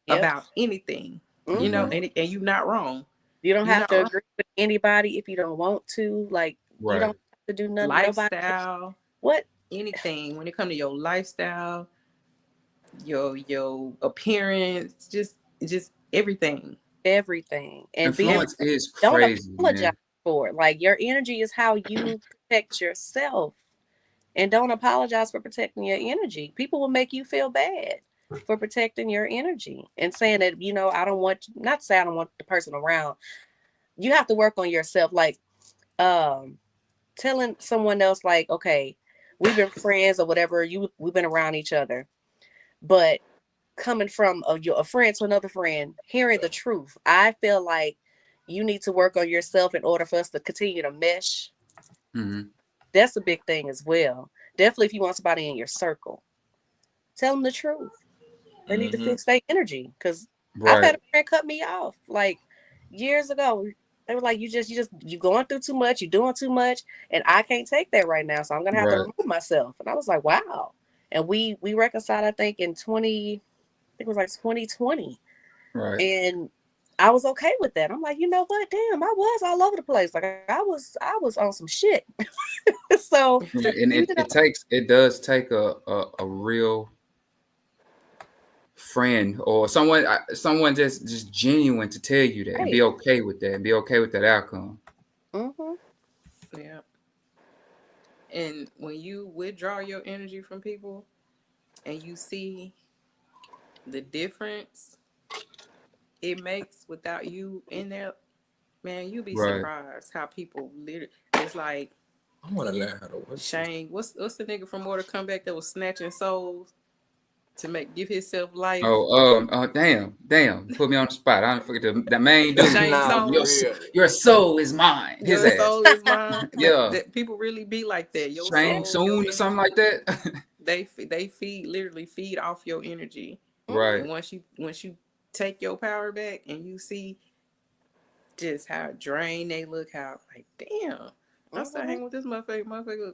about anything. Mm-hmm. You know, and you're not wrong. You don't have to agree with anybody if you don't want to. Like you don't have to do nothing. Lifestyle. What? Anything. When it comes to your lifestyle, your appearance, just everything. Everything. And influence is crazy. Don't apologize for it. Like your energy is how you protect yourself. And don't apologize for protecting your energy. People will make you feel bad for protecting your energy and saying that, I don't want the person around. You have to work on yourself. Like telling someone else, like, okay, we've been friends or whatever. We've been around each other. But coming from a friend to another friend, hearing the truth, I feel like you need to work on yourself in order for us to continue to mesh. Mm-hmm. That's a big thing as well. Definitely if you want somebody in your circle, tell them the truth. They need to fix their energy. Because I've had a friend cut me off like years ago. They were like, you going through too much, you're doing too much, and I can't take that right now. So I'm gonna have to remove myself. And I was like, wow. And we reconciled, I think, in 2020. Right. And I was okay with that. I'm like, you know what? Damn, I was all over the place. Like I was on some shit. So and it does take a real friend or someone just genuine to tell you that and be okay with that and be okay with that outcome. Mm-hmm. Yeah. And when you withdraw your energy from people and you see the difference it makes without you in there, man, you'll be surprised how people literally, it's like, I want to learn how to work. Shane, what's the nigga from Mortal Kombat that was snatching souls to give himself life? Damn, put me on the spot. I don't forget the main dude. Your soul is mine. Your soul is mine. Yeah, people really be like that. Your Shane soon or something like that. They literally feed off your energy. Right. And once you take your power back and you see just how drained they look, how like, damn, I start hanging with this motherfucker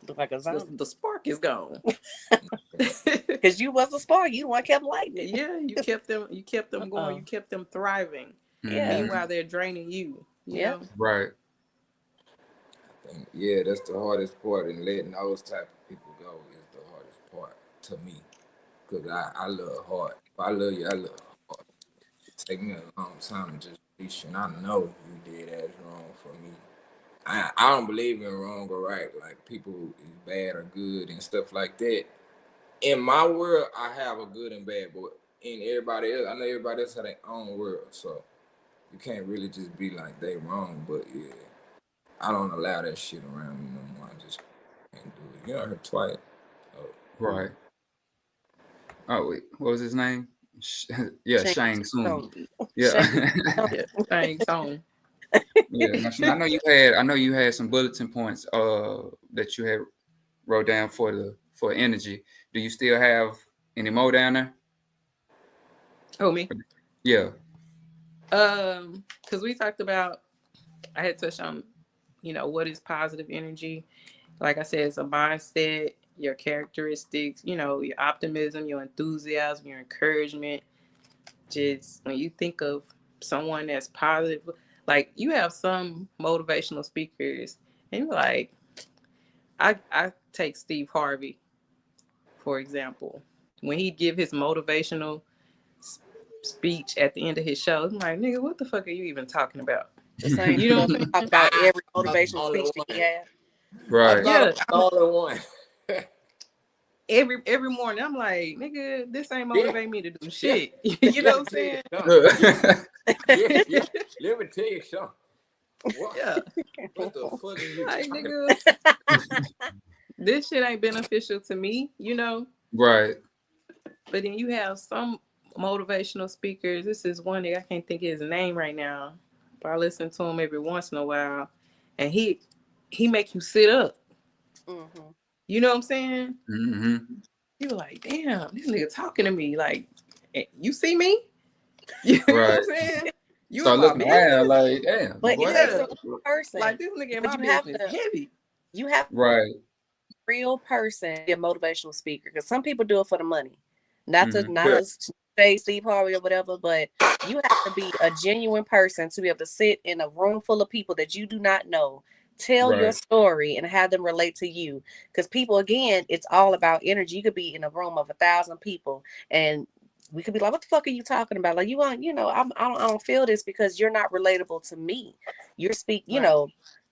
look like a zombie. The spark is gone. Because you was a spark, you the one kept lighting it. Yeah, you kept them going, you kept them thriving. Yeah. Meanwhile, they're draining you. You know? Right. Yeah, that's the hardest part, and letting those type of people go is the hardest part to me. Because I love hard. If I love you, I love hard. It take me a long time to just reach, and I know you did as wrong for me. I don't believe in wrong or right. Like, people is bad or good and stuff like that. In my world, I have a good and bad, but in everybody else, I know everybody else have their own world. So you can't really just be like they wrong. But yeah, I don't allow that shit around me no more. I just can't do it. You know, I heard twice. Right. Oh wait, what was his name? Shang Tsung. Yeah, Shang Tsung. Yeah, I know you had some bulletin points that you had wrote down for energy. Do you still have any more down there? Oh, me? Yeah. Because we talked about, I had touched on, what is positive energy? Like I said, it's a mindset, your characteristics, your optimism, your enthusiasm, your encouragement. Just when you think of someone that's positive, like you have some motivational speakers, and you're like, I take Steve Harvey, for example. When he'd give his motivational speech at the end of his show, I'm like, nigga, what the fuck are you even talking about? You don't talk about every motivational speech that he had. Right. Yeah. All in one. every morning I'm like, nigga, this ain't motivate me to do shit. You know what I'm saying? Yeah. Let me tell you something. What? Yeah. What the fuck are you Like, talking nigga, this shit ain't beneficial to me, you know? Right. But then you have some motivational speakers. This is one that I can't think of his name right now, but I listen to him every once in a while, and he make you sit up. Mm-hmm. You know what I'm saying? Mm-hmm. You like, damn, this nigga talking to me. Like, you see me? You know what I'm saying? You start looking around like, damn. But it takes a real person. Like, this nigga in my business heavy. You have right. real person to be a motivational speaker, because some people do it for the money, not to say Steve Harvey or whatever, but you have to be a genuine person to be able to sit in a room full of people that you do not know, tell your story and have them relate to you. Because people, again, it's all about energy. You could be in a room of 1,000 people and we could be like, what the fuck are you talking about? Like, I don't feel this because you're not relatable to me. You're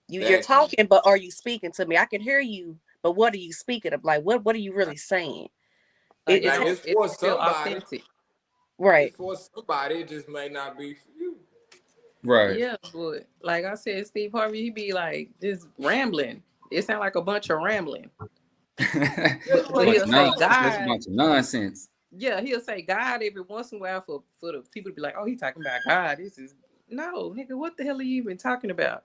you're talking, but are you speaking to me? I can hear you, but what are you speaking of? Like, what are you really saying? Like, it's for somebody. Authentic. Right. It's for somebody, it just may not be for you. Right. Yeah, but like I said, Steve Harvey, he be like just rambling. It sounds like a bunch of rambling. But he'll say God. That's a bunch of nonsense. Yeah, he'll say God every once in a while for the people to be like, oh, he talking about God. No, nigga, what the hell are you even talking about?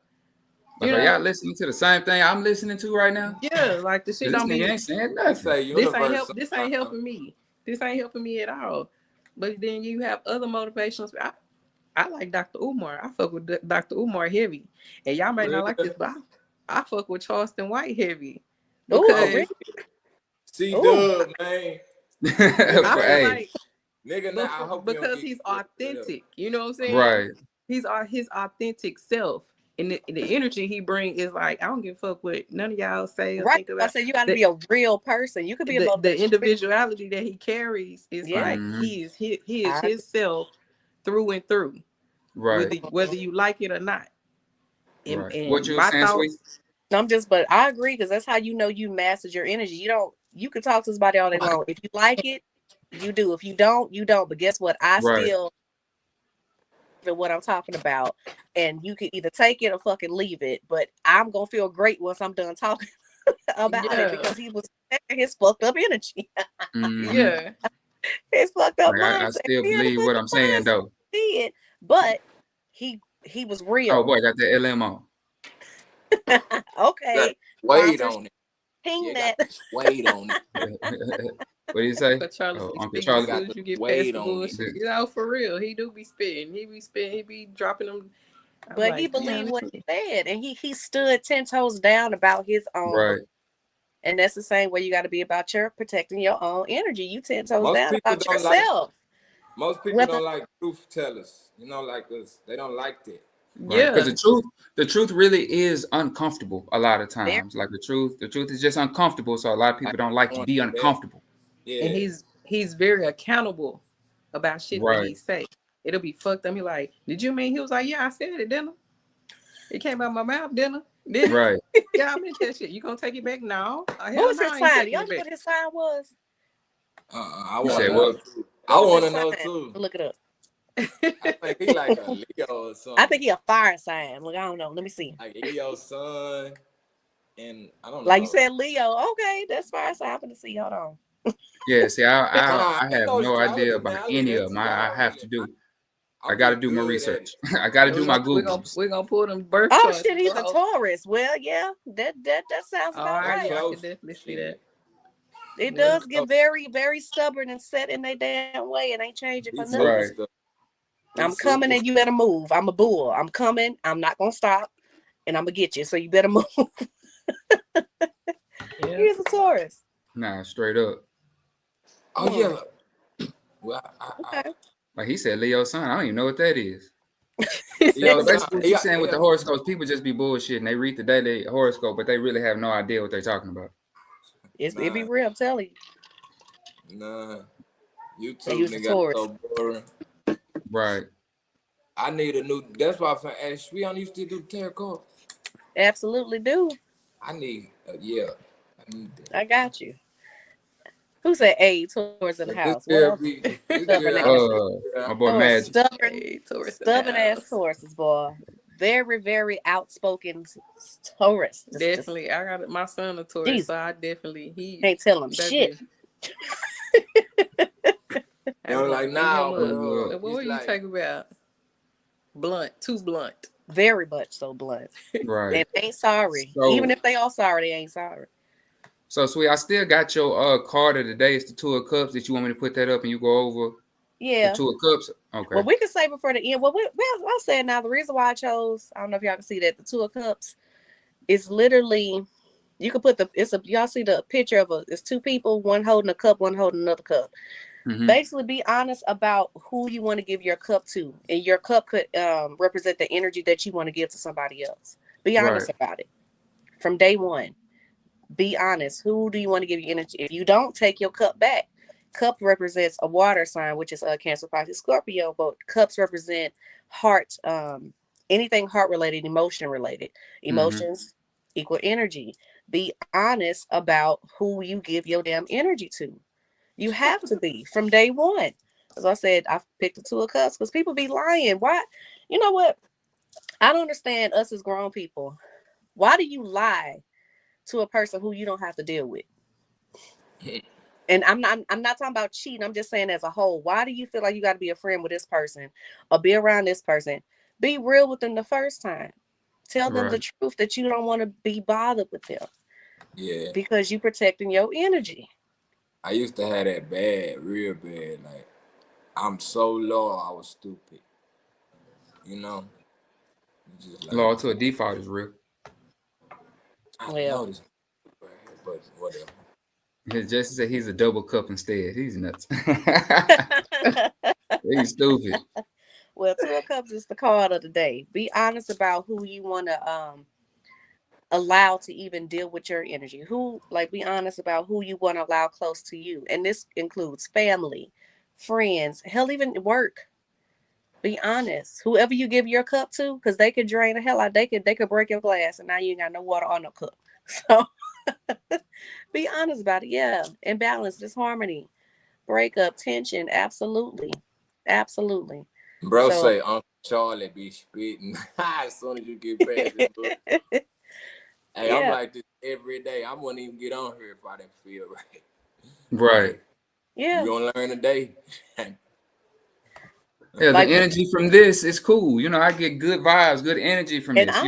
Like, are y'all listening to the same thing I'm listening to right now? Yeah, like the shit don't be. Ain't saying nothing. This ain't helping me. This ain't helping me at all. But then you have other motivational. I like Dr. Umar. I fuck with Dr. Umar heavy, and y'all might not like this, but I fuck with Charleston White heavy. Because C-Dub, man. Like, nigga, now I hope because he's authentic. You know what I'm saying? Right. He's his authentic self. And the energy he brings is like, I don't give a fuck what none of y'all say or think about. I said you got to be a real person. You could be the individuality that he carries is like he is his self through and through. Right. Whether you like it or not. And what you were saying, Sweet? But I agree, because that's how you know you mastered your energy. You can talk to somebody all day long. If you like it, you do. If you don't, you don't. But guess what? I still what I'm talking about, and you can either take it or fucking leave it. But I'm gonna feel great once I'm done talking about it, because he was his fucked up energy. Yeah, his fucked up. I still believe what I'm saying though. But he was real. Oh boy, got the LMO. Okay, wait on it. Ping that. Wait on it. What do you say? Uncle Charlie got to you get past the bullshit. You know, for real, he do be spitting. He be dropping them. But he believed what he said, and he stood 10 toes down about his own. Right. And that's the same way you got to be about protecting your own energy. You 10 toes down about yourself. Most people don't like truth tellers. You know, like us. They don't like that. Right. Yeah, because the truth really is uncomfortable a lot of times. Like the truth is just uncomfortable. So a lot of people don't like to be uncomfortable. Yeah. And he's very accountable about shit that he say. It'll be fucked up. He like, did you mean? He was like, yeah, I said it, didn't I? It came out my mouth, didn't I? Right. Yeah, I meant that shit. You gonna take it back now? What was his sign? Y'all know what his sign was? I want to know too. Look it up. I think he like a Leo or something. I think he a fire sign. Look, I don't know. Let me see. Like Leo sun, and I don't know. Like you said, Leo. Okay, that's fire sign. I'm gonna see. Hold on. Yeah, see, I have no idea about any of them. I have to do. I got to do my research. I got to do my Googles. We're gonna pull them birth. Oh shit, he's a Taurus. Well, yeah, that sounds about right. I can definitely see that. It does get very, very stubborn and set in their damn way, and ain't changing for nothing. Right. I'm coming and you better move. I'm a bull. I'm coming. I'm not gonna stop, and I'm gonna get you. So you better move. Here's a Taurus. Nah, straight up. Oh yeah. Well, okay. Like he said, Leo sun. I don't even know what that is. Basically, he's saying with the horoscopes, people just be bullshitting. They read the daily horoscope, but they really have no idea what they're talking about. It be real. I'm telling you. Nah, you too, nigga. So boring. Right. I need a new. That's why I asked Sweana, you still do tarot cards? Absolutely do. I need. I need that. I got you. Who said A? Taurus in the house. What else? My boy Magic. Stubborn ass Tauruses, boy. Very, very outspoken Taurus. Definitely. I got my son a Taurus, so I definitely can't tell him shit. I'm like, nah. What were you talking about? Blunt, too blunt. Very much so blunt. Right. And ain't sorry. So, even if they all sorry, they ain't sorry. So, sweet, I still got your card of the day. It's the Two of Cups. That you want me to put that up and you go over? Yeah. The Two of Cups? Okay. Well, we can save it for the end. Well, I'll say it now. The reason why I chose, I don't know if y'all can see that, the Two of Cups is literally, you can put y'all see the picture of it's two people, one holding a cup, one holding another cup. Mm-hmm. Basically, be honest about who you want to give your cup to. And your cup could represent the energy that you want to give to somebody else. Be honest about it. From day one, be honest. Who do you want to give your energy? If you don't, take your cup back. Cup represents a water sign, which is Cancer, Pisces, Scorpio. But cups represent heart, anything heart related, emotion related. Emotions equal energy. Be honest about who you give your damn energy to. You have to be from day one. As I said, I picked the Two of Cups because people be lying. Why? You know what? I don't understand us as grown people. Why do you lie to a person who you don't have to deal with? And I'm not talking about cheating. I'm just saying as a whole. Why do you feel like you got to be a friend with this person or be around this person? Be real with them the first time. Tell them the truth that you don't want to be bothered with them. Yeah. Because you protecting your energy. I used to have that real bad. Like, I'm so low, I was stupid. You know? Just like, low to a default is real. I know this, but whatever. Jesse said he's a double cup instead. He's nuts. He's stupid. Well, Two of Cups is the card of the day. Be honest about who you want to allow to even deal with your energy. Be honest about who you want to allow close to you. And this includes family, friends, hell, even work. Be honest. Whoever you give your cup to, because they could drain the hell out. They could break your glass and now you ain't got no water on no cup. So be honest about it. Yeah. And balance, disharmony, breakup, tension. Absolutely. Absolutely. Bro, say Uncle Charlie be spitting as soon as you get past this book. Hey, I'm like this every day. I wouldn't even get on here if I didn't feel right. Right. Yeah. You're going to learn today. Yeah, the energy from this is cool. You know, I get good vibes, good energy from this. I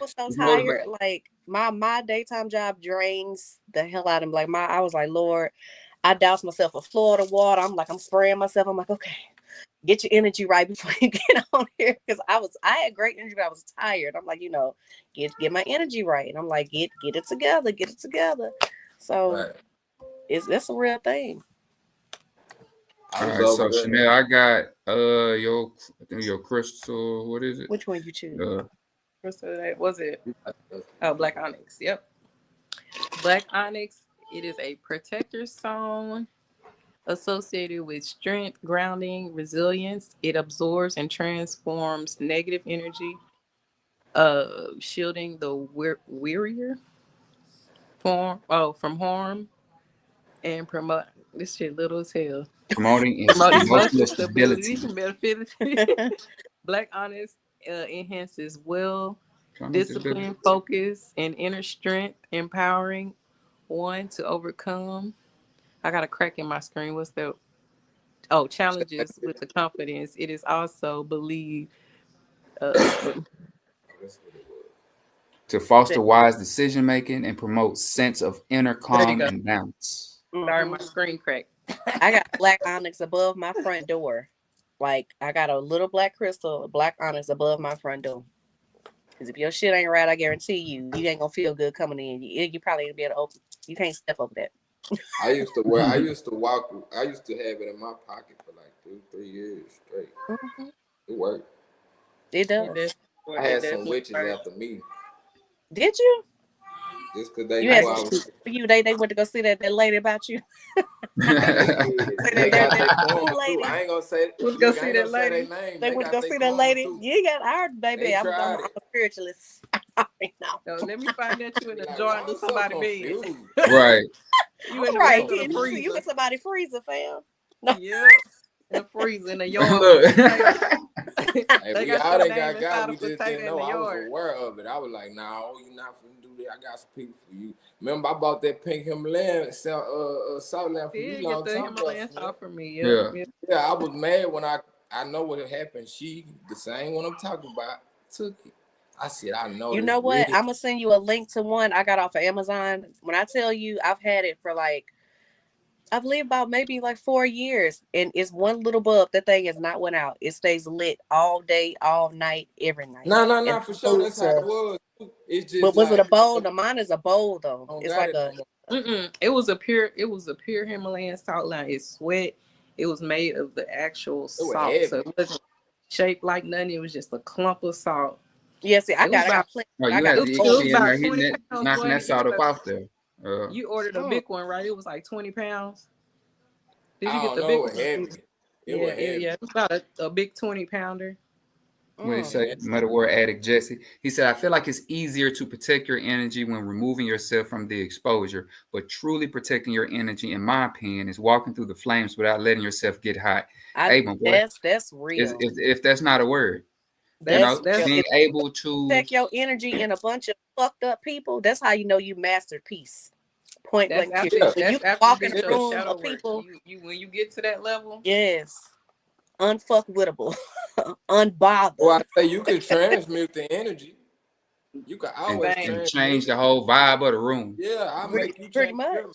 was so tired. Like my daytime job drains the hell out of me. Like I was like, Lord, I doused myself with Florida water. I'm spraying myself. I'm like, okay, get your energy right before you get on here. Because I had great energy, but I was tired. I'm like, get my energy right. And I'm like, get it together. So that's a real thing. All right, so Chanel, I got your crystal. What is it? Which one you choose? Crystal, was it? Oh, Black Onyx. Yep. Black Onyx. It is a protector stone associated with strength, grounding, resilience. It absorbs and transforms negative energy, shielding the wearier from harm, and promote this shit little as hell. Promoting emotional stability. Black Onyx enhances discipline, focus, and inner strength, empowering one to overcome. I got a crack in my screen. What's the challenges with the confidence? It is also believed to foster wise decision making and promote sense of inner calm and balance. Sorry, my screen cracked. I got Black Onyx above my front door. Like I got a little black crystal, Black Onyx above my front door. Because if your shit ain't right, I guarantee you ain't gonna feel good coming in. You probably ain't be able to open. You can't step over that. I used to have it in my pocket for like 3 years straight. Mm-hmm. It worked. It does. I had some witches after me. Did you? Just because they know I was. They went to go see that lady about you. They got their lady. I ain't gonna say. We'll go see that lady. They went to go see that lady. You got our baby. I'm a spiritualist. No, let me find that you in the jar under somebody's bed. Right. You in the right? freezer. You got somebody freezer, fam. Yeah. In the freezer in the yard. Hey, we all that got we just didn't know. I was aware of it. I was like, "No, you're not finna do that. I got some people for you." Remember, I bought that pink Himalayan salt lamp for you long time ago. Himalayan salt for me. Yeah. I was mad when I know what happened. She, the same one I'm talking about, took it. I said, I know. You know what? really. I'm gonna send you a link to one I got off of Amazon. When I tell you, I've had it for like, I believe about maybe like 4 years, and it's one little bulb. That thing has not went out. It stays lit all day, all night, every night. No, for sure. That's how it was. It's just. But was it a bowl? No, mine is a bowl though. It's like a. It was a pure Himalayan salt lamp. It sweat. It was made of the actual salt, so it wasn't shaped like nothing. It was just a clump of salt. Yeah, see, I got plenty. Oh, you had to be in there hitting it, knocking that salt up off there. You ordered a big one, right? It was like 20 pounds. Did you get the big one? Yeah. It was about a big 20 pounder. When he said, Mother Word Addict Jesse, he said, I feel like it's easier to protect your energy when removing yourself from the exposure, but truly protecting your energy, in my opinion, is walking through the flames without letting yourself get hot. That's real. If that's not a word. That's being able to protect your energy in a bunch of fucked up people. That's how you know you mastered peace. Point blank. You walk in the room of people. You when you get to that level, yes, unfuckwittable, unbothered. Well, I say you can transmute the energy. You can always change the whole vibe of the room. Yeah, I make you pretty much.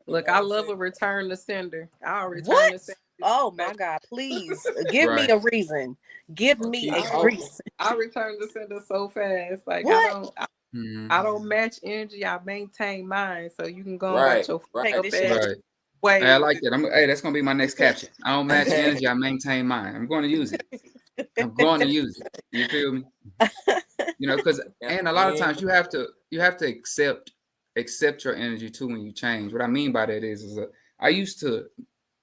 Look, I love a return to sender. I'll return to sender. Oh my God, please give me a reason. Give me a reason. I return to sender so fast. Like I don't match energy. I maintain mine. So you can go about your way. Hey, I like that. Hey, that's gonna be my next caption. I don't match energy. I maintain mine. I'm going to use it. You feel me? Because and a lot of times you have to accept your energy too when you change. What I mean by that is I used to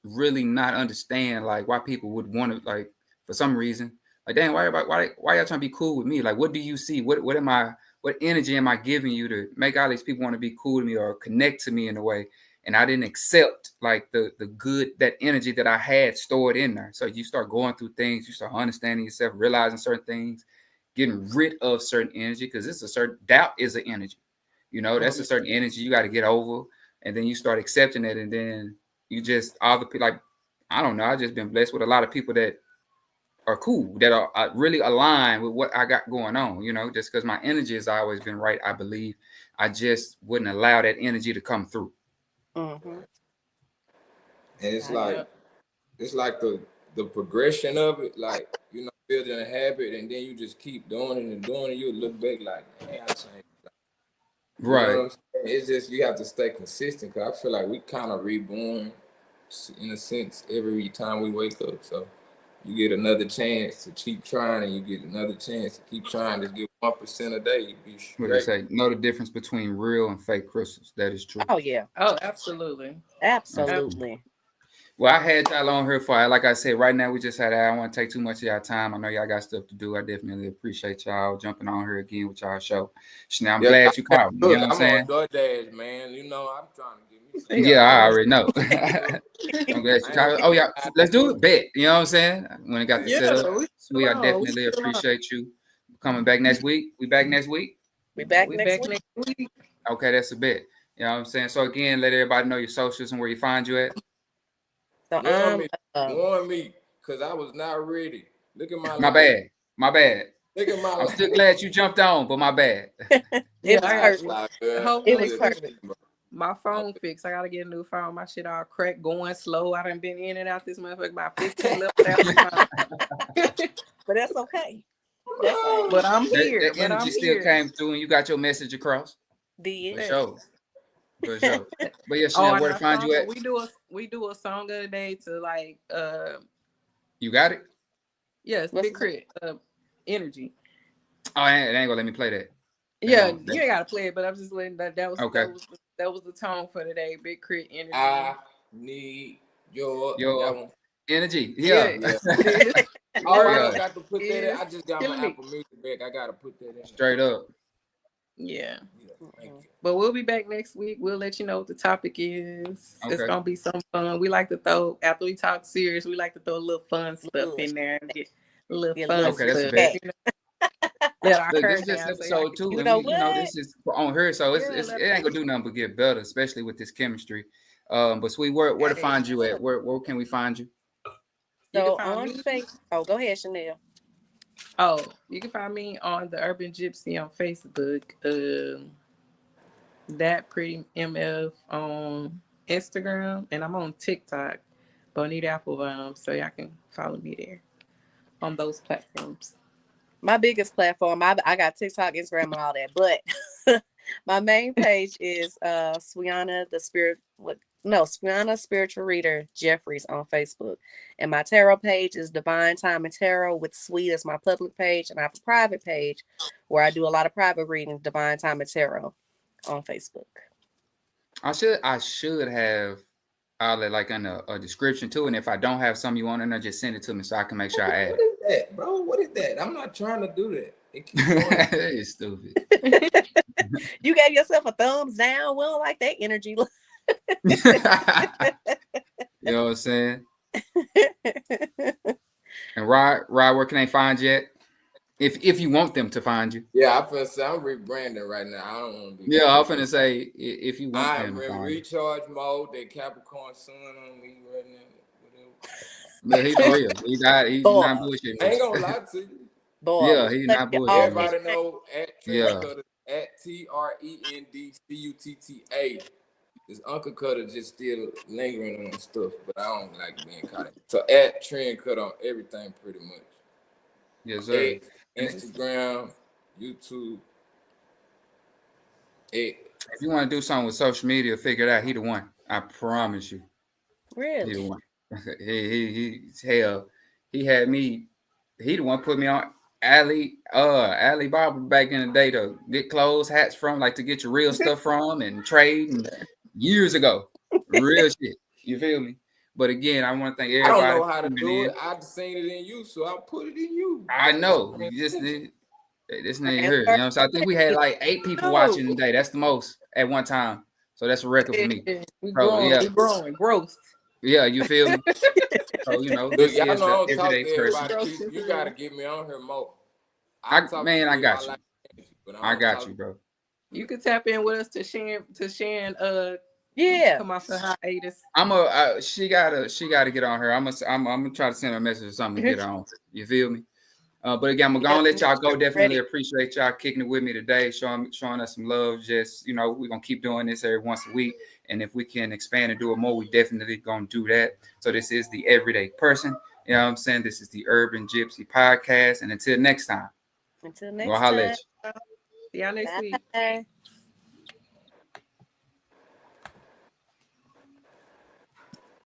really not understand like why people would want to, like, for some reason, like, dang, why y'all trying to be cool with me? Like, what do you see? What energy am I giving you to make all these people want to be cool to me or connect to me in a way? And I didn't accept like the good, that energy that I had stored in there. So you start going through things, you start understanding yourself, realizing certain things, getting rid of certain energy, because it's a certain doubt is an energy. That's a certain energy you got to get over, and then you start accepting it, and then you just all the people, like, I don't know. I've just been blessed with a lot of people that are cool, that are really aligned with what I got going on. Just because my energy has always been right, I believe. I just wouldn't allow that energy to come through. Mm-hmm. And it's like the progression of it, like, building a habit, and then you just keep doing it and doing it. You look back like, man, I changed. Right. It's just you have to stay consistent, because I feel like we kind of reborn in a sense every time we wake up. So you get another chance to keep trying, and you get another chance to keep trying. Just get 1% a day. You be straight. What do you say? Know the difference between real and fake crystals. That is true. Oh yeah. Oh, absolutely. Well, I had y'all on here for, like I said, right now we just had, I don't want to take too much of y'all time. I know y'all got stuff to do. I definitely appreciate y'all jumping on here again with y'all show. Now, I'm glad you called me. You know what I'm saying? I'm on DoorDash, man. I'm trying to get me. Yeah, I already know. I'm glad you called. Oh, yeah, let's do it. Bet. You know what I'm saying? When it got the setup. We definitely appreciate you coming back next week. We back next week? We back next week. Okay, that's a bet. You know what I'm saying? So, again, let everybody know your socials and where you find you at. So warn me, because I was not ready. Look at my bad. Look at my I'm still glad you jumped on, but my bad. It was perfect. My phone fixed. I gotta get a new phone. My shit all cracked, going slow. I done been in and out this motherfucker about 15 left out. But that's okay. But I'm here. That energy still came through, and you got your message across. For sure. But yes, where to find you at? We do a song of the day to, like, you got it? Yes, Big Crit, energy. Oh, it ain't gonna let me play that. Yeah, you ain't gotta play it, but I'm just letting that was okay. That was the tone for today. Big Crit, energy. I need your energy. Yeah. I got to put that in. I just got my Apple Music back. I gotta put that in. Straight up. Yeah. Thank you. But we'll be back next week. We'll let you know what the topic is. Okay. It's gonna be some fun. We like to throw, after we talk serious, we like to throw a little fun stuff in there and get a little fun okay, stuff. that's Look, this is just episode 2, you and know we, this is on her, so it ain't gonna do nothing but get better, especially with this chemistry. But Sweet, where to find you at? Where can we find you? So on Facebook. Oh, go ahead, Chanel. Oh, you can find me on the Urban Gypsy on Facebook. That Pretty MF on Instagram, and I'm on TikTok, Bonita Applebaum, so y'all can follow me there on those platforms. My biggest platform, I got TikTok, Instagram, and all that, but my main page is Sweana Sweana Spiritual Reader Jeffries on Facebook, and my tarot page is Divine Time and Tarot with Sweet as my public page, and I have a private page where I do a lot of private readings, Divine Time and Tarot on Facebook. I should have like in a description too, and if I don't have something you want in there, just send it to me so I can make sure I add it. What is that, bro? What is that? I'm not trying to do that. It's stupid. You gave yourself a thumbs down. We don't like that energy. You know what I'm saying? And Rod, where can they find you at? If you want them to find you. Yeah, I'm rebranding right now. I don't want to be. Yeah, I'm finna say if you want them to I'm in find recharge mode. That Capricorn sun on me right you. now. Yeah, he's for real. He's not bullshitting. I ain't gonna lie to you. Boy, yeah, he's not bullshitting. Everybody know at TRENDCUTTA. This Uncle Cutter just still lingering on stuff, but I don't like being caught in. So at Trend Cut on everything pretty much. Yes, sir. Instagram, YouTube. If you want to do something with social media, figure it out. He the one. I promise you. Really? He the one. He had me. He the one put me on Alibaba back in the day to get clothes, hats from, like to get your real stuff from and trade and years ago. Real shit. You feel me? But again, I want to thank everybody. I don't know how to do it. I've seen it in you, so I put it in you. I know. You just need this nigga here. You know, so I think we had like 8 people watching today. That's the most at one time. So that's a record for me. We're growing, growth. Yeah, you feel me? So you know, look, y'all know I don't talk to everybody. You gotta get me on here more. I got you. I got you, bro. You can tap in with us to Shan. Yeah, come off the hiatus. She gotta get on her. I'm gonna try to send her a message or something to get her on. You feel me? But again, I'm gonna let y'all go. Definitely appreciate y'all kicking it with me today, showing us some love. Just we're gonna keep doing this every once a week, and if we can expand and do it more, we definitely gonna do that. So this is the Everyday Person. You know what I'm saying? This is the Urban Gypsy Podcast, and until next time. Until next time. See y'all next week.